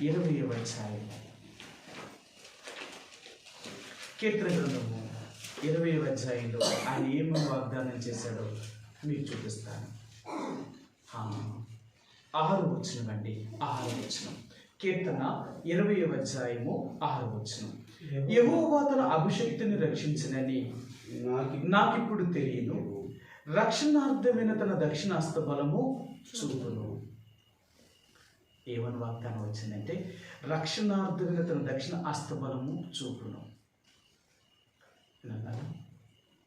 20వ అధ్యాయం, కీర్తన గ్రంథము 20వ అధ్యాయంలో ఆయన ఏమేమి వాగ్దానం చేశాడో మీకు చూపిస్తాను. 6వ వచనం అండి, 6వ వచనం, కీర్తన 20వ అధ్యాయము 6వ వచనం. యెహోవా తన అభిషక్తిని రక్షించినని నాకిప్పుడు తెలియను, రక్షణార్థమైన తన దక్షిణాస్త బలము చూపును. ఏమని వాగ్దానం వచ్చిందంటే, రక్షణార్థమైన తన దక్షిణ హస్తబలము చూపును.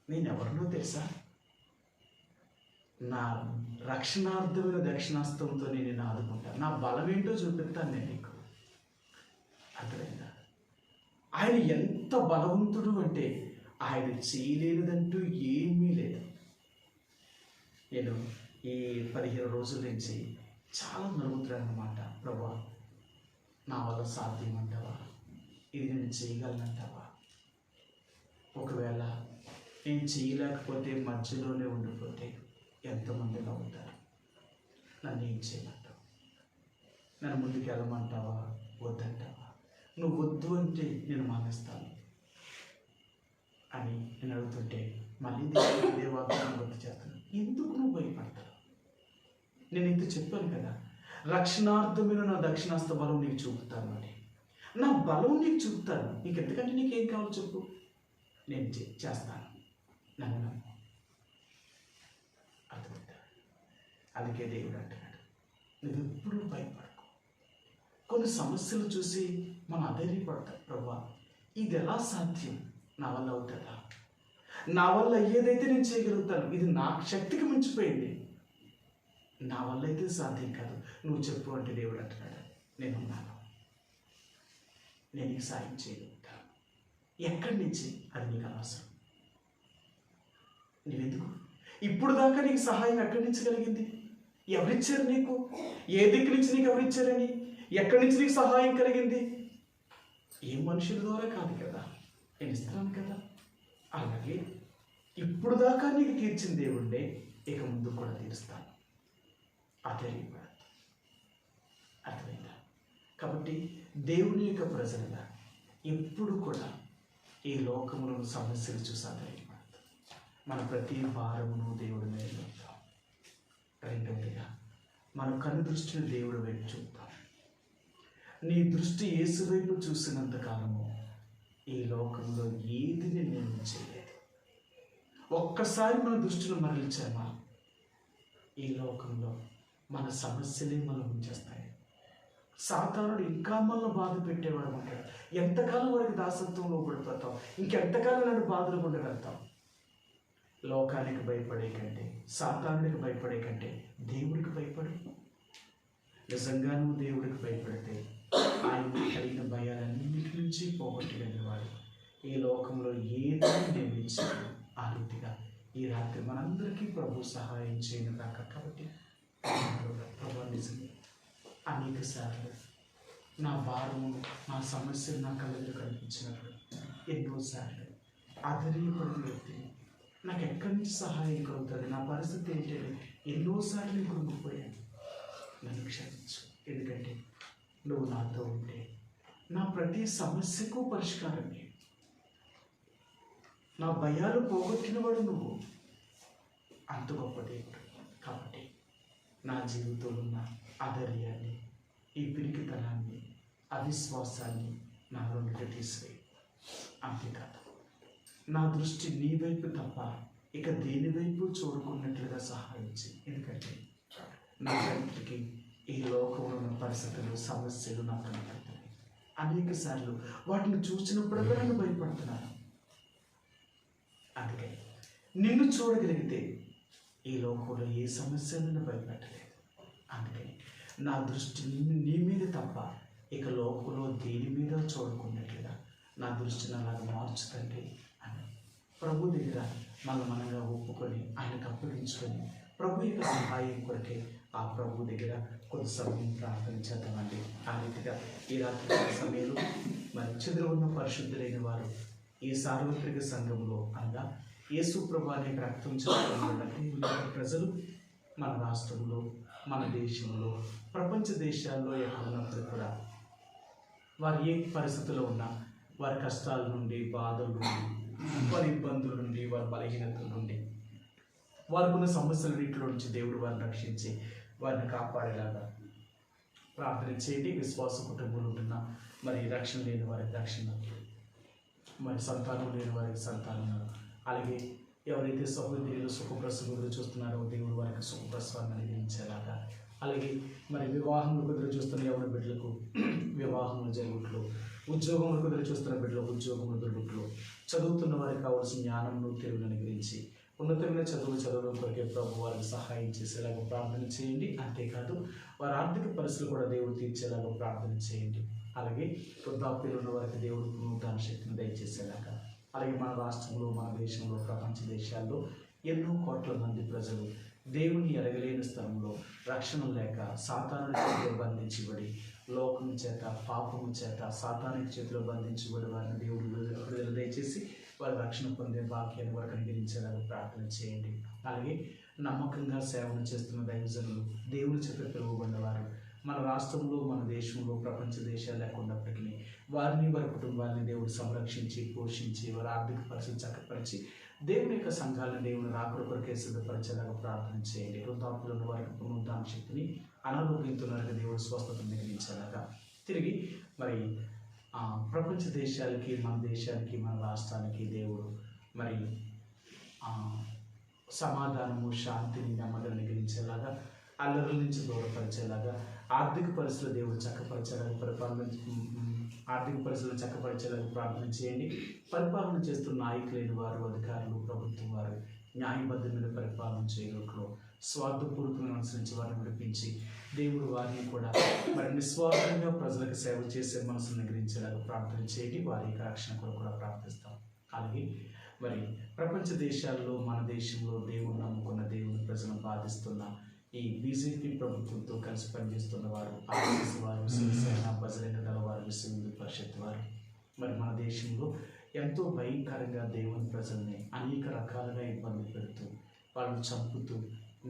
నేను ఎవరినో తెలుసా? నా రక్షణార్థమైన దక్షిణాస్తంతో నేను ఆదుకుంటాను, నా బలం ఏంటో చూపిస్తాను నేను నీకు. అర్థమైందా? ఆయన ఎంత బలవంతుడు అంటే ఆయన చేయలేనిదంటూ ఏమీ లేదు. నేను ఈ 15 రోజుల నుంచి చాలా నలుగుతున్నాను అన్నమాట. ప్రభా, నా వల్ల సాధ్యం అంటావా? ఇది నేను చేయగలనంటావా? ఒకవేళ నేను చేయలేకపోతే మధ్యలోనే ఉండిపోతే ఎంతమంది నవ్వుతారు? నన్ను ఏం చేయమంటావు? నన్ను ముందుకు వెళ్ళమంటావా, వద్దంటావా? నువ్వు వద్దు అంటే నేను మానేస్తాను అని నేను అడుగుతుంటే మళ్ళీ ఇదే వాగ్దానం గుర్తు చేస్తాను. ఎందుకు నువ్వు భయపడతావు? నేను ఇంత చెప్పాను కదా, రక్షణార్థమైన నా దక్షిణాస్త బలం నీకు చూపుతాను అని. నా బలం నీకు చూపుతాను. నీకు ఎందుకంటే నీకేం కావాలో చెప్పు, నేను చేస్తాను. నన్ను నమ్ము. అర్థమవుతా? అందుకే దేవుడు అంటున్నాడు, నువ్వు ఎప్పుడూ భయపడకు. కొన్ని సమస్యలు చూసి మనం అధైర్యపడతాం. ప్రభా, ఇది ఎలా సాధ్యం? నా వల్ల అవుతుందా? నా వల్ల ఏదైతే నేను చేయగలుగుతాను, ఇది నా శక్తికి మించిపోయింది, నా వల్ల అయితే సాధ్యం కాదు. నువ్వు చెప్పు అంటే దేవుడు అంటున్నాడు, నేనున్నాను, నేను నీకు సాయం చేయగలుగుతాను. ఎక్కడి నుంచి అది నీకు అనవసరం. నువ్వెందుకు ఇప్పుడు దాకా నీకు సహాయం ఎక్కడి నుంచి కలిగింది? ఎవరిచ్చారు నీకు? ఏ దిక్కు నుంచి నీకు ఎవరిచ్చారని? ఎక్కడి నుంచి నీకు సహాయం కలిగింది? ఏ మనుషుల ద్వారా కాదు కదా, నేను ఇస్తున్నాను కదా. అలాగే ఇప్పుడు దాకా నీకు తీర్చిన దేవుడే ఇక ముందు కూడా తీరుస్తాను. అదే అర్థమైందా? కాబట్టి దేవుని యొక్క ప్రజలుగా ఎప్పుడు కూడా ఈ లోకములను సమస్యలు చూసాధైర్యపడదు. మన ప్రతి భారమును దేవుడి మీద చూద్దాం. రెండవదిగా మన కన్ను దృష్టిని దేవుడి వైపు చూద్దాం. నీ దృష్టి యేసు వైపు చూసినంత కాలము ఈ లోకంలో ఏది నేను చేయలేదు. ఒక్కసారి మన దృష్టిని మరల్చామా ఈ లోకంలో మన సమస్యలే మనం ఉంచేస్తాయి. సాతానుడు ఇంకా మనల్ని బాధ పెట్టేవాడు ఉంటాడు. ఎంతకాలం వాడికి దాసత్వంలో పడిపోతాం? ఇంకెంతకాలం నన్ను బాధలు ఉండగలుగుతాం? లోకానికి భయపడే కంటే, సాతానుడికి భయపడే కంటే దేవుడికి భయపడు. నిజంగా నువ్వు దేవుడికి భయపడితే ఆయన కలిగిన భయాలన్నిటి నుంచి పోగొట్టగలిగేవాడు. ఈ లోకంలో ఏదో నిర్మించాడు. ఆ రీతిగా ఈ రాత్రి మనందరికీ ప్రభు సహాయం చేయను కాక. కాబట్టి ప్రభు నిజమే అనేక సార్లు నా భారము, నా సమస్యలు నా కళ్ళలో కనిపించినప్పుడు ఎన్నోసార్లు ఆధైర్యపడిన వ్యక్తిని నాకు ఎక్కడి నుంచి సహాయం కలుగుతుంది, నా పరిస్థితి ఏంటంటే ఎన్నోసార్లు నేను కృంగిపోయాను. నన్ను క్షమించు. ఎందుకంటే నువ్వు నాతో ఉంటే నా ప్రతి సమస్యకు పరిష్కారం లేదు. నా భయాలు పోగొట్టినవాడు నువ్వు. అంత గొప్ప దేవుడు. కాబట్టి నా జీవితంలో ఉన్న ఆధైర్యాన్ని, ఈ పిరికితనాన్ని, అవిశ్వాసాన్ని నా నుండి తీసివేయి. అంతేకాదు నా దృష్టి నీ వైపు తప్ప ఇక దేని వైపు చూడుకున్నట్లుగా సహాయం చేయి. ఎందుకంటే నా తండ్రికి ఈ లోకంలో ఉన్న పరిస్థితులు, సమస్యలు నాకు కనపడుతున్నాయి. అనేక సార్లు వాటిని చూసినప్పుడల్లా నన్ను భయపడుతున్నాను. అందుకే నిన్ను చూడగలిగితే ఈ లోకంలో ఏ సమస్య నన్ను భయపెట్టలేదు. అందుకని నా దృష్టి నీ మీద తప్ప ఇక లోకంలో దేని మీద చూడకున్నట్లుగా నా దృష్టిని అలాగా మార్చుతండి అని ప్రభు దగ్గర మనంగా ఒప్పుకొని ఆయనకు అప్పగించుకొని ప్రభు యొక్క సహాయం కొరకే ఆ ప్రభు దగ్గర కొంత సమయం ప్రార్థన చేద్దామండి. ఆ రీతిగా ఈ రాత్రి సమయంలో మరి చెదురు ఉన్న పరిశుద్ధులైన వారు ఈ సార్వత్రిక సంఘంలో అనగా యేసు ప్రభు అనే రక్తం చెందుతున్న ప్రజలు మన రాష్ట్రంలో, మన దేశంలో, ప్రపంచ దేశాల్లో ఎక్కడ ఉన్నప్పుడు కూడా వారు ఏ పరిస్థితుల్లో ఉన్నా వారి కష్టాల నుండి, బాధల నుండి, వారి ఇబ్బందుల నుండి, వారి బలహీనతల నుండి, వారికి ఉన్న సమస్యల వీటిలో నుంచి దేవుడు వారిని రక్షించి వారిని కాపాడేలాగా ప్రార్థన చేయండి. విశ్వాస కుటుంబంలో ఉంటున్న మరి రక్షణ లేని వారికి రక్షణ, మరి సంతానం లేని వారికి సంతానం, అలాగే ఎవరైతే సహోదరులు సుఖప్రసవం చూస్తున్నారో దేవుడు వారికి సుఖప్రసవాన్ని అనుగ్రహించేలాగా, అలాగే మరి వివాహములు కుదిరి చూస్తున్న ఎవరి బిడ్డలకు వివాహములు జరుగుట్లు, ఉద్యోగములు కుదిరి చూస్తున్న బిడ్డలకు ఉద్యోగములు దొరుకుట్లు, చదువుతున్న వారికి కావాల్సిన జ్ఞానమును తెలుగును అనుగ్రహించి ఉన్నతమైన చదవడం కొరకే ప్రభు వారికి సహాయం చేసేలాగా ప్రార్థన చేయండి. అంతేకాదు వారి ఆర్థిక పరిస్థితులు కూడా దేవుడు తీర్చేలాగా ప్రార్థన చేయండి. అలాగే వృద్ధాప్యులు ఉన్న వారికి దేవుడు నూతన శక్తిని దయచేసేలాగా, అలాగే మన రాష్ట్రంలో, మన దేశంలో, ప్రపంచ దేశాల్లో ఎన్నో కోట్ల మంది ప్రజలు దేవుని ఎరగలేని స్థలంలో రక్షణ లేక సాతానుడి చేతిలో బంధించబడి, లోకం చేత, పాపము చేత, సాతానుడి చేతిలో బంధించబడి వారిని దేవుడు విడుదల దయచేసి వారి రక్షణ పొందే భాగ్యాన్ని వారికి అనుగ్రహించేలాగా ప్రార్థన చేయండి. అలాగే నమ్మకంగా సేవలు చేస్తున్న దైవజనులు, దేవుని చేత పిలువబడిన వారు మన రాష్ట్రంలో, మన దేశంలో, ప్రపంచ దేశాలు లేకున్నప్పటికీ వారిని, వారి కుటుంబాన్ని దేవుడు సంరక్షించి, పోషించి, వారి ఆర్థిక పరిస్థితి చక్కపరిచి దేవుని యొక్క సంఘాలను దేవుని రాకడ కొరకే సిద్ధపరిచేలాగా ప్రార్థన చేయండి. వృద్ధాప్యులు ఉన్న వారికి పునరుద్ధాన శక్తిని, అనారోగ్యంతో దేవుడు స్వస్థతను నిర్మించేలాగా తిరిగి మరి ప్రపంచ దేశాలకి, మన దేశానికి, మన రాష్ట్రానికి దేవుడు మరి సమాధానము, శాంతిని, నెమ్మదిని కలిగించేలాగా, అల్లర్ల నుంచి దూరపరిచేలాగా, ఆర్థిక పరిస్థితులు దేవుడు చక్కపరిచేలాగా, ఆర్థిక పరిస్థితులను చక్కపరిచేలాగా ప్రార్థన చేయండి. పరిపాలన చేస్తున్న నాయకులైన వారు, అధికారులు, ప్రభుత్వం వారు న్యాయబద్ధమైన పరిపాలన చేయడంలో స్వార్థపూర్వకంగా అనుసరించి వారిని విడిపించి దేవుడు వారిని కూడా మరి నిస్వార్థంగా ప్రజలకు సేవ చేసే మనసును గ్రహించేలాగా ప్రార్థన చేయండి. వారి యొక్క రక్షణ కొరకు కూడా ప్రార్థిస్తాం. అలాగే మరి ప్రపంచ దేశాల్లో మన దేశంలో దేవుని నమ్ముకున్న దేవుని ప్రజలను బాధిస్తున్న ఈ బీజేపీ ప్రభుత్వంతో కలిసి పనిచేస్తున్న వారు, ఆర్ఎస్ఎస్ వారు, శివసేన, బజరంగ దళ వారు, విశ్వ హిందూ పరిషత్ వారు మరి మన దేశంలో ఎంతో భయంకరంగా దేవుని ప్రజల్ని అనేక రకాలుగా ఇబ్బంది పెడుతూ వాళ్ళని చంపుతూ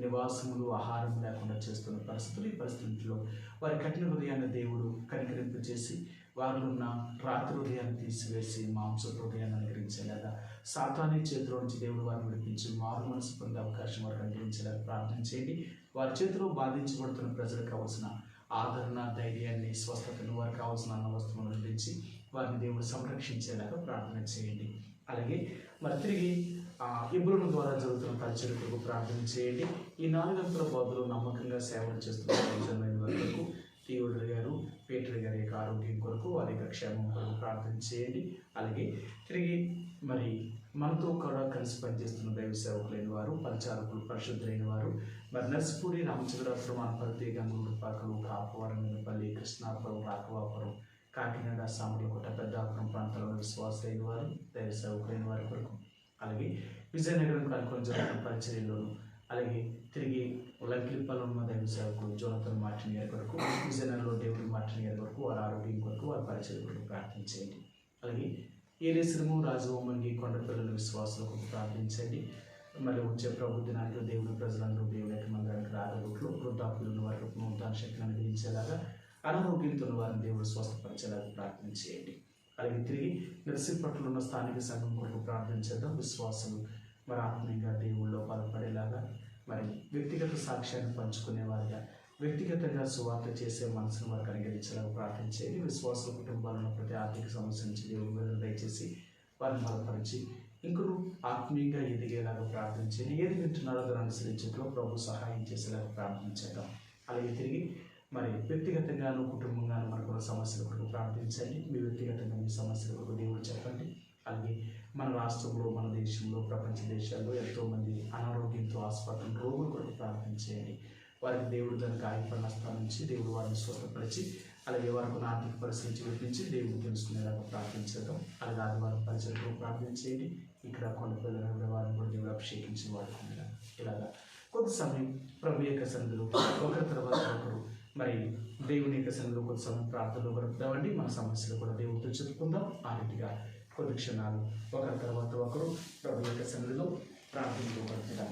నివాసములు ఆహారం లేకుండా చేస్తున్న పరిస్థితులు. ఈ పరిస్థితుల్లో వారి కఠిన హృదయాన్ని దేవుడు కనికరింపు చేసి వారిలో ఉన్న రాత్రి హృదయాన్ని తీసివేసి మాంస హృదయాన్ని అనుగ్రహించేలాగా సాతానీ చేతిలో నుంచి దేవుడు వారిని విడిపించి మారు మనసు పొందే అవకాశం వారికి అనుగ్రహించేలాగా ప్రార్థన చేయండి. వారి చేతిలో బాధించబడుతున్న ప్రజలకు కావాల్సిన ఆదరణ, ధైర్యాన్ని, స్వస్థతను, వారికి కావాల్సిన అన్న వస్తువులను అందించి వారిని దేవుడు సంరక్షించేలాగా ప్రార్థన చేయండి. అలాగే మరి తిరిగి ఇబ్రుల ద్వారా జరుగుతున్న పరిచర్యకు ప్రార్థన చేయండి. ఈ 4 అంతుల బోధలు నమ్మకంగా సేవలు చేస్తున్న ప్రజలైన వరకు తీవుడు గారు, పీటర్ గారి యొక్క ఆరోగ్యం కొరకు, వారి యొక్క క్షేమం కొరకు ప్రార్థన చేయండి. అలాగే తిరిగి మరి మనతో కూడా కలిసి పనిచేస్తున్న దైవ సేవకులైన వారు, పరిచారకులు, పరిశుద్ధులైన వారు మరి నర్సిపూడి, రామచంద్రాపురం, అనపర్తి, గంగూరు పాకలు, కాపవరం, మినపల్లి, కృష్ణాపురం, రాఘవాపురం, కాకినాడ, సామర్లకోట, పెద్దాపురం ప్రాంతాల్లో విశ్వాసులైన వారు, దైవ సేవకులైన వారి కొరకు, అలాగే విజయనగరం కనుకొని జరుగుతున్న పరిచర్యలోను, అలాగే తిరిగి లంకిలిప్పలో ఉన్న దైవ సేవకులు జోనతన్ మార్టిన్ గారి కొరకు, విజయనగరంలో డేవిడ్ మార్టిన్ గారి కొరకు, వారి ఆరోగ్యం కొరకు, వారి పరిచర్య కొరకు ప్రార్థించండి. అలాగే ఏలేశ్వరము, రాజవోమంగి, కొండపిల్లల విశ్వాసులకు ప్రార్థించండి. మరి వచ్చే ప్రభు దినానికి దేవుని ప్రజలందరూ దేవుని యొక్క మందిరానికి రాగలుగుట్లు, వృద్ధాపులను వారికి నూతన శక్తిని అనుగ్రహించేలాగా, అనారోగ్యంతో వారిని దేవుడు స్వస్థపరిచేలాగా ప్రార్థన చేయండి. అలాగే తిరిగి నర్సింపట్ల ఉన్న స్థానిక సంఘం కొరకు ప్రార్థన చేద్దాం. విశ్వాసులు మరి ఆత్మీయంగా దేవుళ్ళలో బలపడేలాగా, మరి వ్యక్తిగత సాక్ష్యాన్ని పంచుకునేవారుగా, వ్యక్తిగతంగా సువార్త చేసే మనసును వారికి అనుగ్రహించేలాగా ప్రార్థన చేయండి. విశ్వాసుల కుటుంబాలను ప్రతి ఆర్థిక సమస్య నుంచి దేవుడి మీద దయచేసి వారిని బలపరిచి ఇంకొకరు ఆత్మీయంగా ఎదిగేలాగా ప్రార్థించండి. ఏది వింటున్నారో దాన్ని అనుసరించేట్లో ప్రభు సహాయం చేసేలాగా ప్రార్థించేద్దాం. అలాగే తిరిగి మరి వ్యక్తిగతంగాను కుటుంబంగాను మనకున్న సమస్యల కొరకు ప్రార్థించండి. మీ వ్యక్తిగతంగా మీ సమస్యల కొరకు దేవుడు చెప్పండి. అలాగే మన రాష్ట్రంలో, మన దేశంలో, ప్రపంచ దేశాల్లో ఎంతోమంది అనారోగ్యంతో ఆసుపత్రి రోగుల కొరకు ప్రార్థించేయండి. వారికి దేవుడు దానికి గాయపడిన స్థానం నుంచి దేవుడు వారిని స్వస్థపరిచి, అలాగే వారికి ఆర్థిక పరిస్థితి నుంచి విడిపించి దేవుడు తెలుసుకునేలాగా ప్రార్థించేద్దాం. అలాగే ఆదివారం పరిచయకు ప్రార్థించేయండి. ఇక్కడ కొండపిల్లల వారిని కూడా దేవుడు అభిషేకించి వాడుకునేలా ఇలాగా కొంత సమయం ప్రభు యొక్క సన్నిధిలో ఒకరి తర్వాత ఒకరు మరి దేవుని యొక్క సన్నిధిలో కొంత సమయం ప్రార్థనలో గడుపుతామండి. మన సమస్యలు కూడా దేవుడితో చెప్పుకుందాం. ఆ రీతిగా కొద్ది క్షణాలు ఒకరి తర్వాత ఒకరు ప్రభు యొక్క సన్నిధిలో ప్రార్థనలో గడుపుతాం.